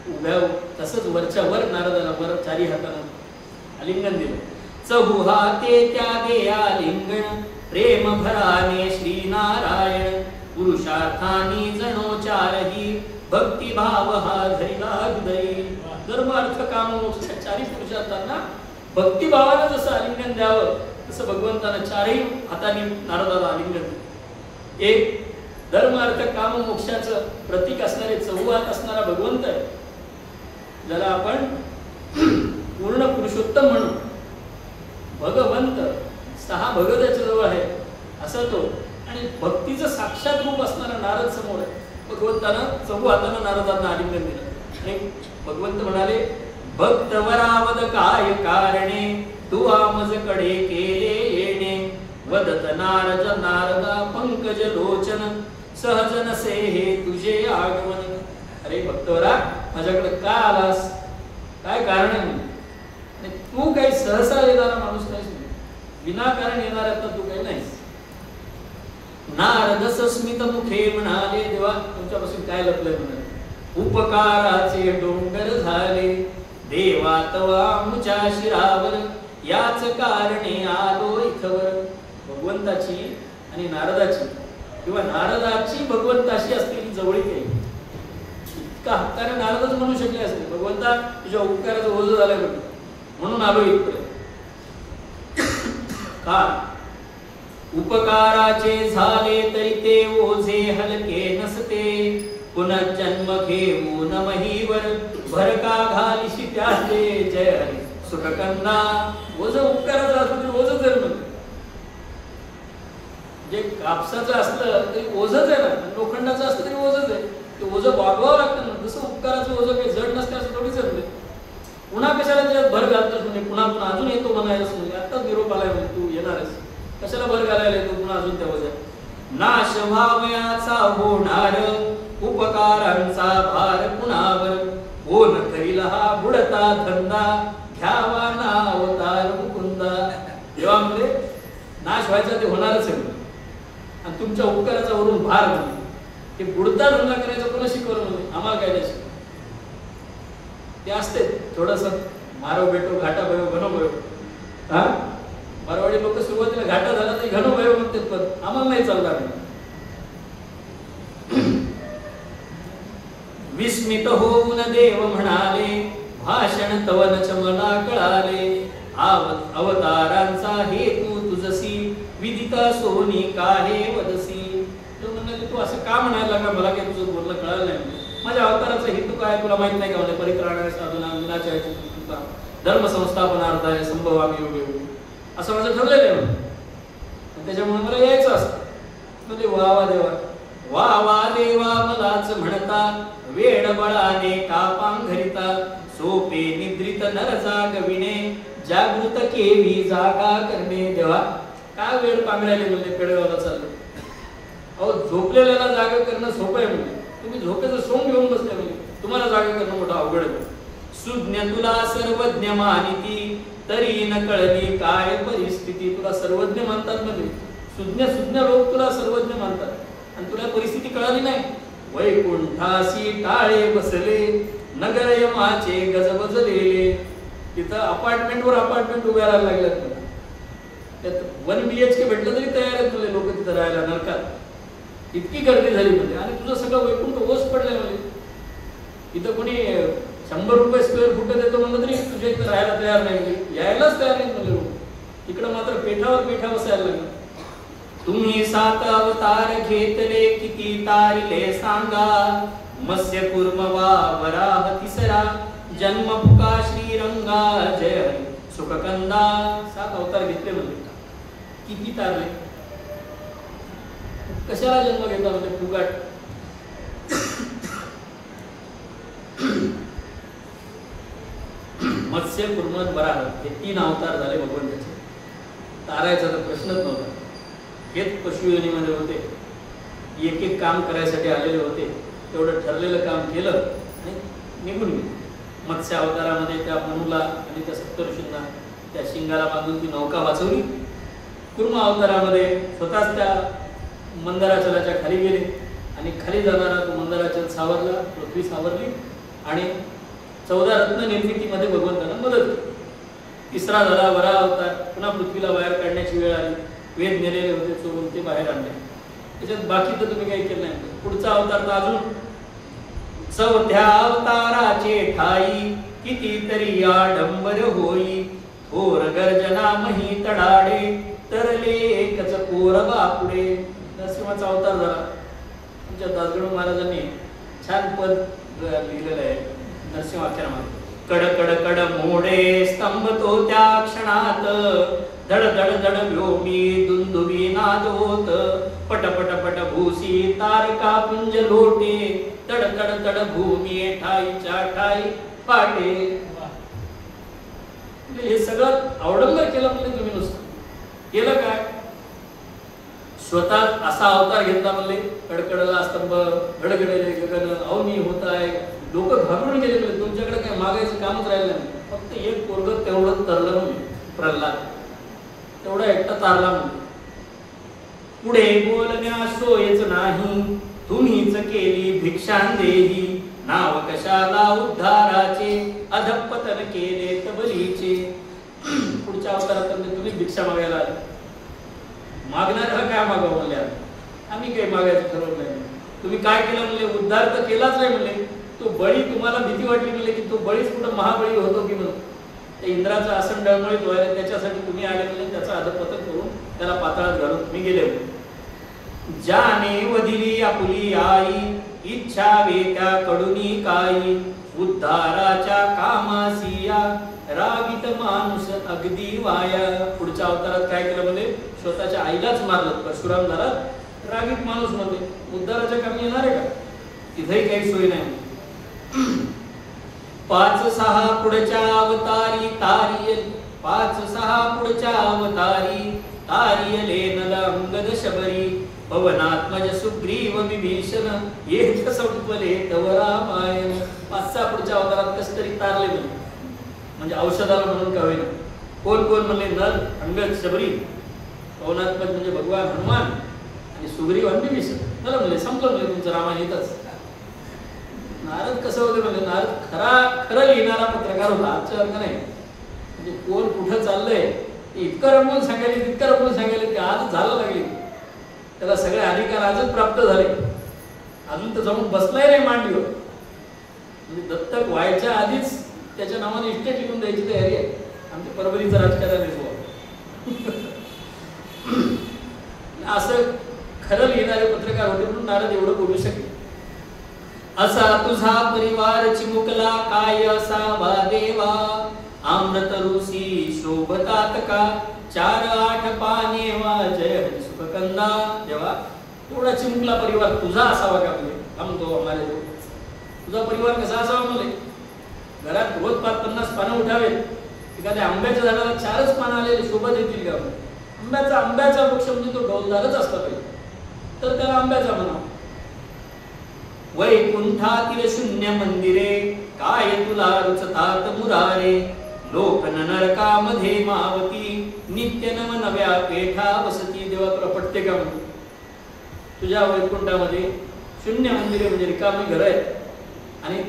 उभ्या तसंच वरच्या वर नारदाला वर चारी हातानं आलिंगन दिलं. चहुहाते त्या दे आलिंगन प्रेम भराने श्री नारायण. पुरुषार्थानी जणो चारही भक्ती भाव हा धरिला हृदयी. धर्म अर्थ काम मोक्ष चारी पुरुषार्थांना भक्ती भावानं जसं आलिंगन द्यावं तसं भगवंतानं चारही हाताने नारदाला आलिंगन दिलं. एक धर्म अर्थ काम मोक्षाचं प्रतीक असणारे चौहात असणारा भगवंत आहे, ज्याला आपण पूर्ण पुरुषोत्तम म्हणू. भगवंत सहा भगत त्याच्या जवळ आहे असं तो. आणि भक्तीचं साक्षात रूप असणारा नारद समोर आहे. भगवंतानं चहू हातानं नारदांना आलिंगन दिलं आणि भगवंत म्हणाले, भक्त वरावद काय कारणे तू आमजकडे केले येणे. वदत नारद नारदा पंकज लोचन सहज नसे हे तुझे आगमन. अरे भक्तवरा, माझ्याकडे का आलास? काय कारण आहे? तू काही सहसा येणारा माणूस नाहीस, विनाकारण येणारा तर तू काही नाहीस. नारद सस्मित मुखे म्हणाले, देवा तुमच्यापासून काय लपलंय म्हणाले. उपकाराचे डोंगर झाले देवा तवा मुच्या शिरावर. याच कारणे आलो इथवर. भगवंताची आणि नारदाची किंवा नारदाची भगवंताशी असलेली जवळीक आहे. इतका हक्काने नारदच म्हणू शकले असते, भगवंता तुझ्या उपकाराचं ओझं झालं म्हणून आलो इथपर्यंत. का उपकाराचे झाले तरी ते ओझे हलके नसते. पुनर्जन्म घेऊन महीवर भरका घालिशी त्याचे. जय हरी सुखकंदा. ओझ उपकाराचं असलं तरी ओझच आहे. जे कापसाचं असलं तरी ओझच आहे ना, लोखंडाचं असलं तरी ओझच आहे. ते ओझ वागवावं लागतं ना. जसं उपकाराचं ओझ काही जड नसते असं थोडीच आहे. पुन्हा कशाला त्याच्यात भर घालतोस म्हणजे पुन्हा पुन्हा अजून येतो म्हणायचं म्हणजे आत्ताच निरोप आलाय म्हणजे तू येणारच, कशाला भर घालायला येतो पुन्हा अजून त्या ओझ्यात. नाश व्हावयाचा होणार उपकारांचा भार कुणावर. कोण करील हा बुडता धंदा घ्यावा ना अवतार मुकुंदा. तेव्हा म्हणजे नाश व्हायचा ते होणारच आहे आणि तुमच्या उपकाराचा वरून भार म्हणजे ते बुडता धंदा करायचा कोणा शिकवलं म्हणजे आम्हाला काय द्यायचं ते असते. थोडस मारो बेटो घाटा भयो घनो भयो. हा मारवाडी लोक सुरुवातीला घाटा झाला तरी घनो भयो म्हणतात, पण आम्हाला नाही चालणार. विस्मित होऊन देव म्हणाले भाषण तवन चमला कळाले. अवतारांचा हेतू तुझसी विदिता सोनी काहे वदसी. तो म्हणाले तू असं का म्हणायला लागला, मला काही तुझं बोलणं कळालं नाही. माझ्या अवताराचा हेतू काय तुला माहित नाही का? म्हणजे परित्राणाय साधना विनाशाय चतुर्था धर्म संस्थापनार्थाय संभवामी योगे असं माझं ठरलेलं आहे म्हणून. त्याच्यामुळे मला यायचं असतं. म्हणजे वा वा देवा, वा वा देवा मलाच म्हणता. वेड बळाने का पांघरिता सोपे निद्रित नर जागविणे. जागृत केवी जागा करणे. देवा काय वेळ पांगरायले म्हणजे पेडगावला चाललो. अहो झोपलेल्याला जागा करणं सोपं आहे म्हणजे. तुम्ही झोपेचं सोंग घेऊन बसले म्हणजे तुम्हाला जागा करणं मोठं अवघड आहे. सुज्ञ तुला सर्वज्ञ मानिती तरी न कळली काय परिस्थिती. तुला सर्वज्ञ मानतात म्हणजे सुज्ञ लोक तुला सर्वज्ञ मानतात आणि तुला परिस्थिती कळाली नाही. वैकुंठासी टाळे बसले नगर यमाचे गजबजलेले. तिथं अपार्टमेंटवर अपार्टमेंट उभ्या राहायला लागल्यात. त्यात 1 BHK भेटलं तरी तयार आहेत म्हणजे लोक तिथं राहायला नरकात. इतकी गर्दी झाली म्हणजे आणि तुझं सगळं वैकुंठ ओस पडलंय म्हणजे. इथं कोणी 100 रुपये स्क्वेअर फुट देतो म्हणलं तरी तुझ्या इथं राहायला तयार नाही म्हणजे यायलाच तयार नाही म्हणजे लोक. इकडं मात्र पेठावर पेठा बसायला लागलं. तुम्ही 7 अवतार घेतले किती तारिले सांगा. मत्स्य कुर्म वराह तिसरा जन्म फुका श्रीरंगा जय हरी सुखकंदा. 7 अवतार घेतले म्हणजे किती तारले. कशाला जन्म घेतला म्हणजे फुगाट. मत्स्य कुर्म वराह हे 3 अवतार झाले भगवंताचे. तारायचा तर प्रश्नच नव्हता. हेच पशुयोनीमध्ये होते. एक काम करायसाठी आलेले होते. तेवढं ठरलेलं काम केलं आणि निघून गेले. मत्स्य अवतारामध्ये त्या मनुला आणि त्या सप्तऋषींना त्या शिंगाला बांधून ती नौका वाचवली. कुर्म अवतारामध्ये स्वतःच त्या मंदाराचलाच्या खाली गेले आणि खाली जाणारा तो मंदाराचल सावरला. पृथ्वी सावरली आणि 14 रत्न निर्मितीमध्ये भगवंतांना मदत केली. तिसरा झाला वराह अवतार. पुन्हा पृथ्वीला बाहेर काढण्याची वेळ आली. वेद नेलेले होते चोरून ते बाहेर आणले. त्याच्यात बाकी तर तुम्ही काही केलं नाही. पुढचा अवतार तर अजून 4थ्या अवताराचे ठाई कितीतरी आडंबर होई. थोर गर्जना मही तडाडे तरले एकच कोर बापुडे. नरसिंहाचा अवतार झाला. तुमच्या दासगणू महाराजांनी छान पद लिहिलेलं आहे नरसिंहाख्यानामध्ये. कड कड कड मोडे स्तंभ तो त्या क्षणात धड धड धड व्योमी दुंदुबी नाद होत. पट पट पट भूसी तारका पुंज लोटे तड तड तड भूमी ठाईच्या ठाई पाटे. हे सगळं अवडंबर केलं म्हणजे तुम्ही नुसतं केलं काय. स्वतः असा अवतार घेतला म्हणले. कडकडला स्तंभ गडगडले गगन अवनी होत आहे. लोक घाबरून गेले म्हणजे तुमच्याकडे काय मागायचं कामच राहिलं नाही. फक्त एक पोरग तेवढं तरलं म्हणजे प्रल्हाद तेवढा एकटा तारला म्हणजे. पुढे बोलण्या सोयच नाही तुम्हीच केली भिक्षांदेही. नाव कशाला उद्धाराचे अधपतन केले तबलीचे. पुढच्या अवतारात तुम्ही भिक्षा मागायला आले. मागणार हा काय मागावं म्हणले. आम्ही काही मागायचं ठरवलं नाही. तुम्ही काय केलं म्हणले. उद्धार तर केलाच नाही म्हणले. तो बळी तुम्हाला भीती वाटली म्हणले की तो बळीच कुठं महाबळी होतो की म्हणून. त्या इंद्राचं आसन डळमळीत व्हायला त्याच्यासाठी तुम्ही आले म्हणजे त्याचं अधपतन करून त्याला पाताळात घालून तुम्ही गेले. ज्याने वदिली आपुली आई इच्छा वेत्या कडुनी काही. उद्धाराच्या कामासिया रागित माणूस अगदी वाया. पुढच्या अवतारात काय केलं म्हणजे स्वतःच्या आईलाच मारलं. परशुराम झाला रागीत माणूस मध्ये. उद्धाराच्या कामी येणार आहे का. तिथेही काही सोय नाही. 5-6 पुढच्या अवतारी तारियल. 5-6 पुढच्या अवतारी तारियले नल अंगद शबरी. पवनात्मज सुग्रीव विभीषण येथ संपले तव रामायण. 5-6 पुढच्या अवतारात कस तरी तारले म्हणजे औषधाला म्हणून का होईना. कोण कोण म्हणले नल अंगद शबरी. पवनात्मज म्हणजे भगवान हनुमान आणि सुग्रीव आणि विभीषण. नल म्हणले संपलं म्हणजे तुमचं रामायण येतच. नारद कसं होते म्हणजे नारद खरं लिहिणारा पत्रकार होता. आजच्या अर्थ नाही म्हणजे कोण कुठं चाललंय इतकं रमवून सांगायला तितकं रमवून सांगायला की आज झालं लागले. त्याला सगळे अधिकार आजच प्राप्त झाले. अजून तर जाऊन बसलाय नाही मांडीवर. म्हणजे दत्तक व्हायच्या आधीच त्याच्या नावाने इष्टेट लिहून द्यायची तयारी आहे. आमच्या परभणीचं राजकारण आहे. असं खरं लिहिणारे पत्रकार होते म्हणून नारद एवढं बोलू शकले. असा तुझा परिवार चिमुकला काय असावा देवा. आम्रत ऋषी शोभतात का 4-8 पाने वा जय हरी सुखकंदा. देवा एवढा चिमुकला परिवार तुझा असावा का म्हणजे. आमतो आम्हाला तुझा परिवार कसा असावा म्हणजे. घरात रोज 5-50 पानं उठावेत एखाद्या आंब्याच्या झाडाला 4च पानं आलेले शोभा देतील का? आंब्याचा वृक्ष म्हणजे तो डौलदारच असला पाहिजे, तर त्याला आंब्याचा म्हणा. वैकुंठातील शून्य मंदिरे काय तुला रुचतात मुरारे, लोकन नरकामध्ये मावती नित्य नव नव्या पेठा वसती. देवा तुला पटते का? म्हणून तुझ्या वैकुंठामध्ये शून्य मंदिरे म्हणजे रिकामी घर आहेत आणि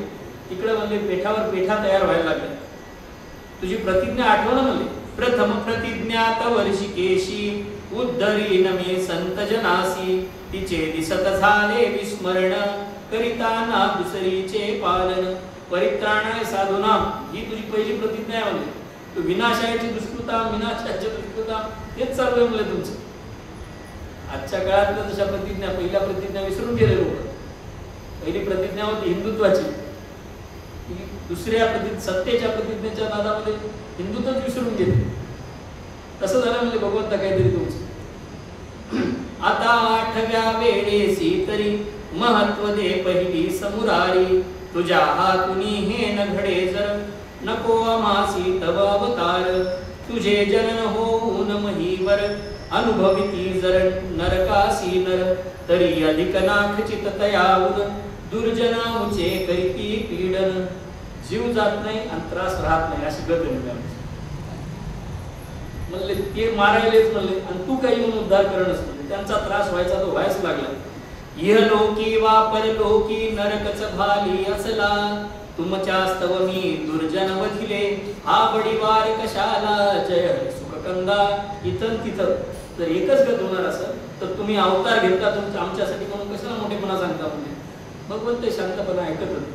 तिकडे म्हणजे पेठावर पेठा तयार व्हायला लागल्या. तुझी प्रतिज्ञा आठवण म्हणले, प्रथम प्रतिज्ञात वर्षिकेशी उद्धरीन मी संत जनासी, तिचे दिसत झाले विस्मरण करिता ना दुसरीचे पालन. परित्राणाय साधूना ही तुझी पहिली प्रतिज्ञा आहे म्हणजे. तू विनाशाची दुष्कृता विनाशाची दुष्कृता हेच चालू आहे म्हणले तुमचं. आजच्या काळात जशा प्रतिज्ञा, पहिल्या प्रतिज्ञा विसरून गेले लोक. पहिली प्रतिज्ञा होती हिंदुत्वाची, दुसऱ्या सत्तेच्या प्रतिज्ञेच्या नादामध्ये हिंदुत्वच विसरून गेले. तसं झालं म्हणजे भगवंता काहीतरी तुमचं. आता 8व्या वेळेसी तरी महत्व दे पहिली समुरारी, तुझ्या हातुनी हे न घडे जर नको आमासी तव अवतार. तुझे जनन होऊन महीवर अनुभविती जर नरकासी नर, तरी अधिक नाखचित तयाऊन दुर्जना मुचे करीती पीडन. जीव जात नाही आणि त्रास राहत नाही अशी गत म्हणले. ते मारायलेच म्हणले आणि तू काही म्हणून उद्धार करणच म्हणले. त्यांचा त्रास व्हायचा तो व्हायच लागला. इह लोकी वापर लोकी नरकच भाली असला, तुमच्या स्तव मी दुर्जन वधिले हा बडीवार कशाला. जय सुखकंदा. इथं तिथं जर एकच गत होणार असेल तर तुम्ही अवतार घेतला तुमच्या आमच्यासाठी म्हणून कशाला मोठेपणा सांगता म्हणजे. भगवंत शांतपणा ऐकत होते.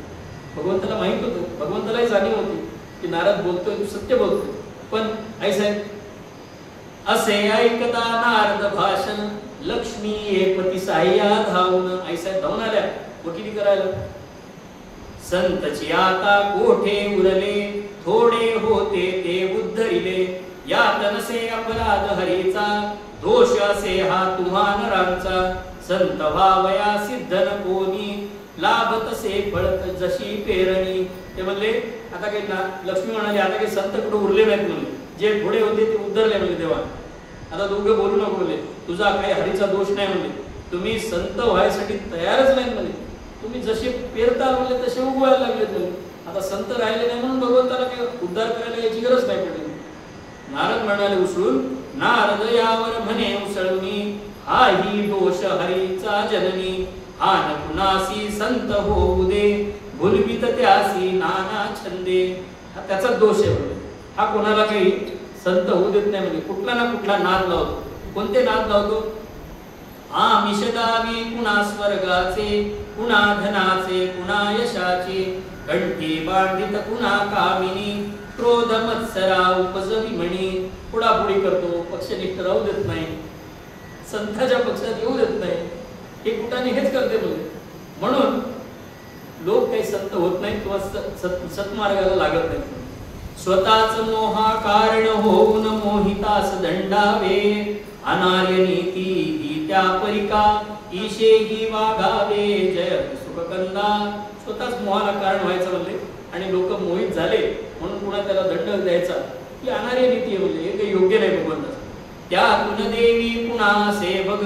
भगवंताला माहित होतं, भगवंतालाही जाणीव होती की नारद बोलतोय तू सत्य बोलतोय. पण आई साहेब असे ऐकता नारद भाषण लक्ष्मी पती साह्या धावून. आई साहेब धावून आल्या वकिली करायला. संतची आता कोठे उरले थोडे होते ते उद्धरिले, यात नसे अपराध हरीचा दोष असे हा तुम्हा नरांचा. संत व्हावया सिद्ध न कोणी लाभत से फळत जशी पेरणी. ते म्हणले आता काही लक्ष्मी म्हणाली आता काही संत कुठे उरले नाहीत म्हणले, जे थोडे होते ते उद्धरले म्हणले देवा. आता दोघे बोलू नको म्हणले, तुझा काही हरीचा दोष नाही म्हणले, तुम्ही संत व्हायसाठी तयारच नाही म्हणले, तुम्ही जसे पेरता म्हणले तसे उगवायला लागले तुम्ही. आता संत राहिले नाही म्हणून भगवंताला काही उद्धार करायला याची गरज नाही पडली. नारद म्हणाले उसळून, नारद यावर म्हणे उसळूनी, हा ही दोष हरीचा जननी. हा न कुणासी संत होऊ दे भुलवित त्यासी नाना छंदे. हा त्याचा दोष आहे म्हणजे. हा कोणाला काही संत होऊ देत नाही म्हणजे कुठला ना कुठला नाद लावतो. कोणते नाद लावतो? आमिषदावी कुणा स्वर्गाचे कुणा धनाचे कुणा यशाचे, कंठी बांधित कुणा कामिनी क्रोध मत्सरा उपजवी म्हणी. पुढापुढी करतो, पक्षनिष्ठ राहू देत नाही, संताच्या पक्षात येऊ देत नाही, हे कुठाने हेच करते म्हणजे. म्हणून लोक काही संत होत नाही किंवा सत्मार्गाला लागत नाही. स्वतःच मोहा कारण होऊन मोहितास दंडावे, अनार्य नीती ही त्या परिका ईशे ही वागावे. जय सुखकंदा. स्वतःच मोहाला कारण व्हायचं म्हणले आणि लोक मोहित झाले म्हणून पुन्हा त्याला दंड द्यायचा, ही अनार्य नीती आहे म्हणले. हे काही योग्य नाही भगवंता. त्यातून देवी पुन्हा से बघ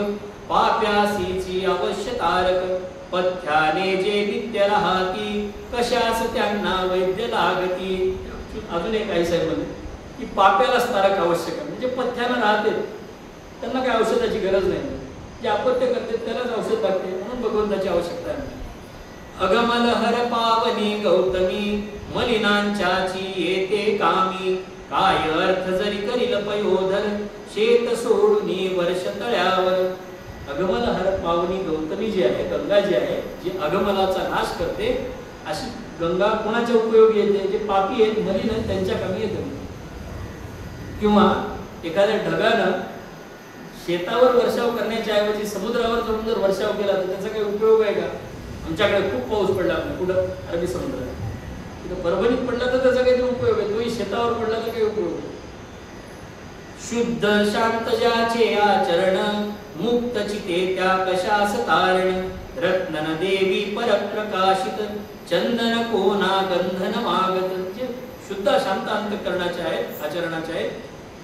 पाप्यासीची अवश्य तारक, पथ्याने जे नित्य राहती कशास त्यांना वैद्य लागती. अजून एक आई साहेब म्हणले की पाप्यालाच तारक आवश्यक आहे, म्हणजे पथ्यानं राहते त्यांना काही औषधाची गरज नाही, जे अपत्य करते त्यालाच औषध लागते म्हणून भगवंताची आवश्यकता आहे. अगमल हर पावनी गौतमी मलिनांच्याची येते कामी, काय अर्थ जरी करील पयोधर शेत सोडूनी वर्ष तळ्यावर. अगमल हर पावनी गौतमी जी आहे, गंगा जी आहे, जी अगमलाचा नाश करते, अशी गंगा कोणाच्या उपयोगी येते? जे पापी आहेत मलिन आहेत त्यांच्या कमी येते. किंवा एखाद्या ढगानं शेतावर वर्षाव करण्याच्या ऐवजी समुद्रावर जाऊन जर वर्षाव केला तर त्याचा काही उपयोग आहे का? आमच्याकडे खूप पाऊस पडला नाही, कुठं अरबी समुद्रात, तिथं परभणीत पडला तर त्याचा काही उपयोग आहे, तोही शेतावर पडला तर काही उपयोग आहे. शुद्ध शांत ज्याचे आचरण मुक्त चिते त्या कशास तारण, रत्नन देवी परप्रकाशित चंदन कोना गंधन मागत. शुद्ध शांत अंतःकरणाचे आहेत, आचरणाचे आहेत,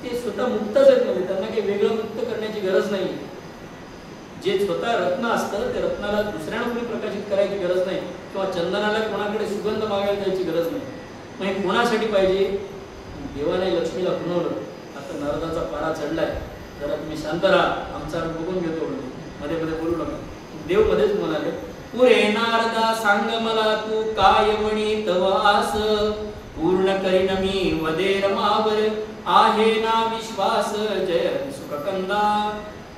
ते स्वतः मुक्तच आहेत. म्हणजे त्यांना काही वेगळं मुक्त करण्याची गरज नाही. जे स्वतः रत्न असतं ते रत्नाला दुसऱ्यानं कोणी प्रकाशित करायची गरज नाही, किंवा चंदनाला कोणाकडे सुगंध मागायला जायची गरज नाही. मग हे कोणासाठी पाहिजे? देवाने लक्ष्मीला खुणवलं, आता नारदाचा पारा चढलाय, जरा तुम्ही शांत राहा, आमचा बघून घेतो, मध्ये मध्ये बोलू नका. देव मध्येच म्हणाले, पुरे नारदा सांग मला तू काय म्हणी तवास, पूर्ण करीन मी वदेर मावर आहे ना विश्वास, जय सुखकंदा.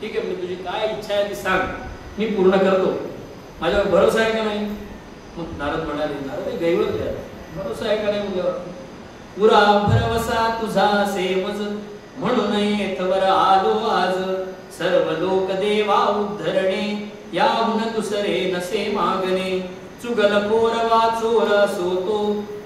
ठीक आहे, मी तुझी काय इच्छा आहे ती सांग, मी पूर्ण करतो, माझ्यावर भरोसा आहे का नाही? मग नारद म्हणाले, नारद गैवर द्या, भरोसा आहे का नाही? मुलावर पुरा भरवसा तुझा सेमज, म्हणून येथवर आलो आज, सर्व लोक देवा उद्धरणे, याहून दुसरे नसे मागणे, चुगल पोरवा चोर सोतो,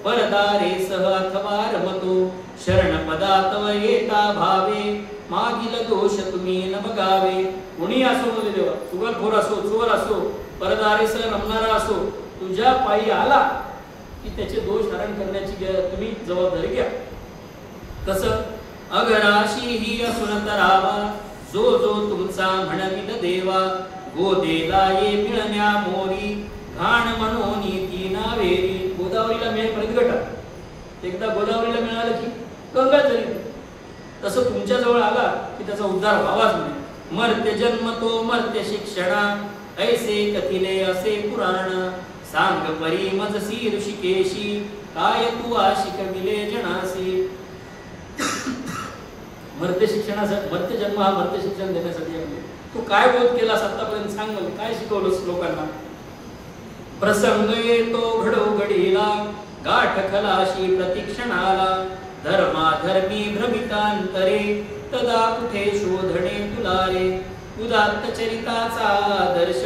परदारे सह अथवा रमतो, शरण पदा तव येता भावे, मागील दोष तुम्ही न बघावे. कोणी असो म्हणजे देवा, चुगलखोर असो, चोर असो, परदारे सह रमणारा असो, तुझ्या पायी आला की त्याचे दोष हरण करण्याची तुम्ही जबाबदारी घ्या. कसं? अघराशी ही असून तरावा, जो जो तुमचा म्हणविल देवा, गोदेला ये मिळण्या मोरी, घाण म्हणून ती नावेरी. गोदावरीला मिळेल प्रतिघटा, एकदा गोदावरीला मिळालं की गंगा चरित्र. तसं तुमच्या जवळ आला की त्याचा उद्धार व्हावाच नाही. मर्त्य जन्म तो मर्त्य शिक्षणा, ऐसे कथिले असे पुराण, सांग परी मजसी ऋषिकेशी, काय तू आशिक विले जनासी. मर्त्य शिक्षणासाठी, मर्त्य जन्म हा मर्त्य शिक्षण देण्यासाठी आहे. तू काय बोध केलास आतापर्यंत सांग मला, काय शिकवलंस लोकांना? प्रसंग येतो घडोघडीला, गाठ खलाशी प्रतिक्षणाला, धर्माधर्मी भ्रमितांतरे, तदा कुठे शोधणे तुला रे. उदात्त चरिताचा आदर्श,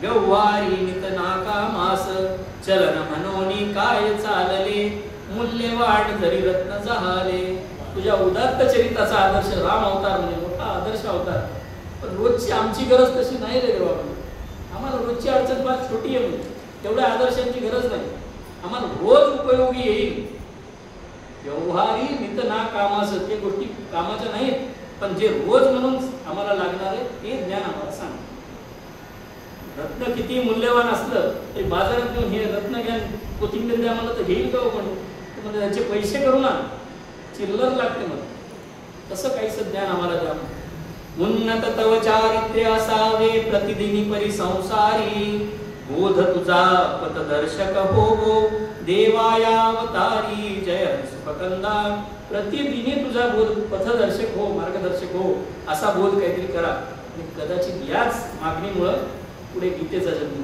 व्यवहारी नित नाकामास, चलन म्हणून काय चालले, मूल्यवान जरी रत्न जहाले. तुझ्या उदात्त चरिताचा आदर्श, राम अवतार म्हणजे मोठा आदर्श अवतार, पण रोजची आमची गरज तशी नाही रे देवा. आम्हाला रोजची अडचण फार छोटी आहे, म्हणजे तेवढ्या आदर्शांची गरज नाही. आम्हाला रोज उपयोगी येईल. व्यवहारी नित ना कामास, ते गोष्टी कामाच्या नाहीत, पण जे रोज म्हणून आम्हाला लागणार आहे ते ज्ञान आम्हाला सांग. रत्न किती मूल्यवान असलं तरी बाजारात घेऊन हे रत्न घ्या, कोथिंबीर द्या मला तर घेईल का पण? म्हणजे त्याचे पैसे करू ना, चिल्लर लागते मला. तसं काहीच ज्ञान आम्हाला द्या. उन्नत तव चारित्र्य असावे, प्रतिदिनी परिसंसारी, बोध तुझा पथदर्शक होवो, देवायावतारी, जय सुखकंदा. प्रतिदिनी तुझा बोध पथदर्शक हो, मार्गदर्शक हो, असा बोध काहीतरी करा. आणि कदाचित याच मागणीमुळे पुढे गीतेचा जन्म.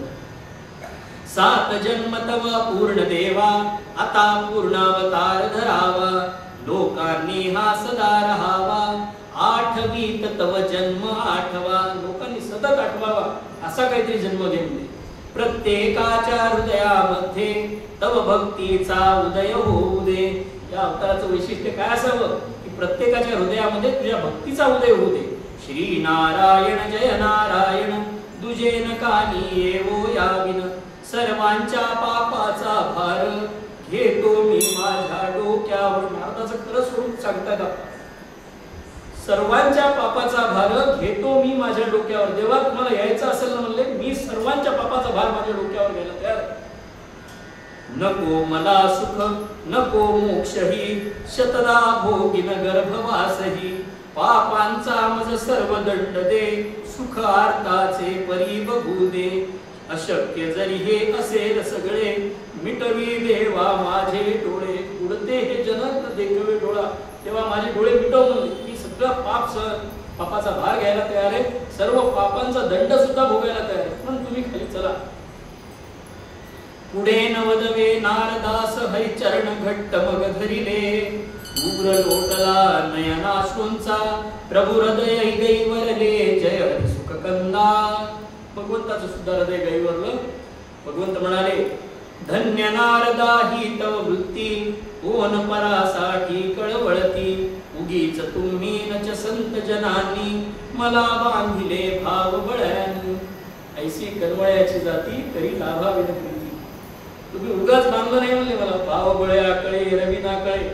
7 जन्म तव पूर्ण देवा, आता पूर्णावतार धरावा, लोकांनी हा सदा राहावा, 8वीत तव जन्म आठवा. लोकांनी सतत आठवावा असा काहीतरी जन्म घेऊन दे. प्रत्येकाच्या हृदयामध्ये तव भक्तीचा उदय होऊ दे. या अवताराचं वैशिष्ट्य काय असावं की प्रत्येकाच्या हृदयामध्ये तुझ्या भक्तीचा उदय होऊ दे. श्री नारायण जय नारायण, दुजेन कानी येवो याविन, सर्वांच्या पापाचा भार घेतो मी माझ्या डोक्यावर. नारदाचं खरं स्वरूप सांगतात, सर्वांच्या पापाचा भार घेतो मी माझ्या डोक्यावर. देवा तुम्हाला यायचं असेल ना म्हणले, मी सर्वांच्या पापाचा भार माझ्या डोक्यावर घ्यायला तयार. नको मला सुख नको मोक्षही, शतदा भोगिन गर्भवासही, पापांचा मज सर्व दंड दे, सुख आर्ताचे परी बघू दे. अशक्य जरी हे असेल सगळे, मिटवी देवा माझे डोळे. उडते हे जनक देखवे डोळा, तेव्हा माझे डोळे मिटव म्हणले. मी सगळं पाप सहन, पापाचा भार घ्यायला तयार आहे, सर्व पापांचा दंड सुद्धा भोगायला तयार आहे, पण तुम्ही खाली चला. पुढे नवदवे नारदास हरिचरण घट्ट मग धरिले, उग्र लोटला नयनाश्रूंचा, प्रभु हृदय गैवरले, जय हरी सुखकंदा. भगवंताचं सुद्धा हृदय गैवरलं. भगवंत म्हणाले, धन्य नारदा ही तव वृत्ती, कोण परासाठी कळवळती, उगीच तुम्ही नच संत जनांनी, मला बांधिले भाव बळ्यांनी. ऐसी कनवळ्याची जाती तरी लाभाविन प्रीती. तुम्ही उगाच बांधलं नाही म्हणले मला, भावबळे आकळे रवी ना कळे.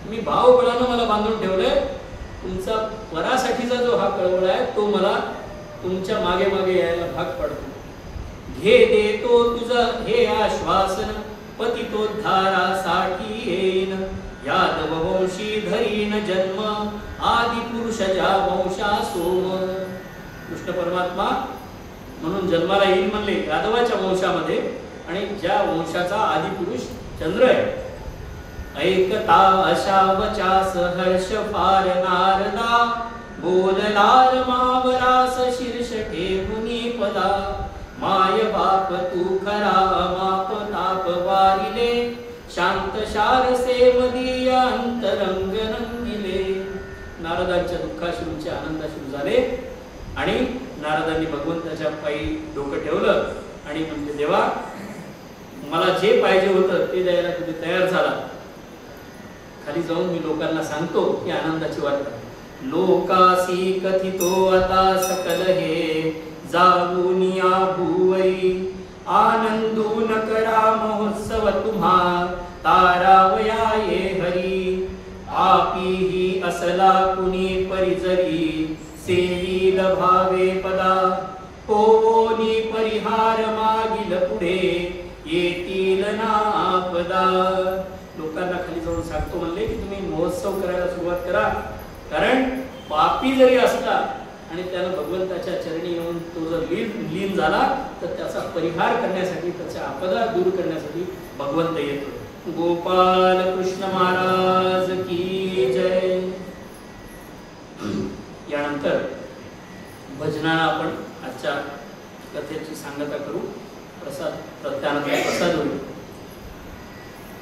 मी भावबळानं मला बांधून ठेवलंय. तुमचा परासाठीचा जो हा कळवळ आहे तो मला तुमच्या मागे मागे यायला भाग पडतो. घे देतो तुझा हे आश्वासन, पतितोद्धारासाठी येईन. यादव वंशी धरीन जन्म, आदि पुरुष ज्या वंशा सोम. कृष्ण परमात्मा म्हणून जन्माला येईल म्हणले यादवाच्या वंशामध्ये, आणि ज्या वंशाचा आदि पुरुष चंद्र आहे. ऐकता अशा वचास हर्ष फार नारदा, बोललार मावरास शीर्ष ठेवुनी पदा. माय बाप तू खरा माप ताप वारिले, शांत शारसे मदीय अंतरंग रंगिले. नारदांच्या दुःखाश्रूंचे आनंदाश्रू झाले आणि नारदांनी भगवंताच्या पायी डोकं ठेवलं आणि म्हणजे देवा मला जे पाहिजे होतं ते द्यायला तुम्ही तयार झाला. खाली जाऊन मी लोकांना सांगतो की आनंदाची वार्ता. लोकासी कथितो आता सकल हे, जाऊनिया भुवई आनंदून करा महोत्सव तुम्हा. तारावया ये हरी, आपीही असला कुणी परिजरी. सेवील भावे पदा, होवोनी परिहार मागील पुढे. येतील ना आपदा. लोकांना खाली जाऊन सांगतो म्हणले की तुम्ही महोत्सव करायला सुरुवात करा, कारण पापी जरी असला आणि त्याला भगवंताच्या चरणी येऊन तो जर लीन झाला तर त्याचा परिहार करण्यासाठी, त्याच्या आपदा दूर करण्यासाठी भगवंत येतो. गोपाल कृष्ण महाराज की जय. यानंतर भजनाला आपण आजच्या कथेची सांगता करू. त्यानंतर प्रसाद होईल.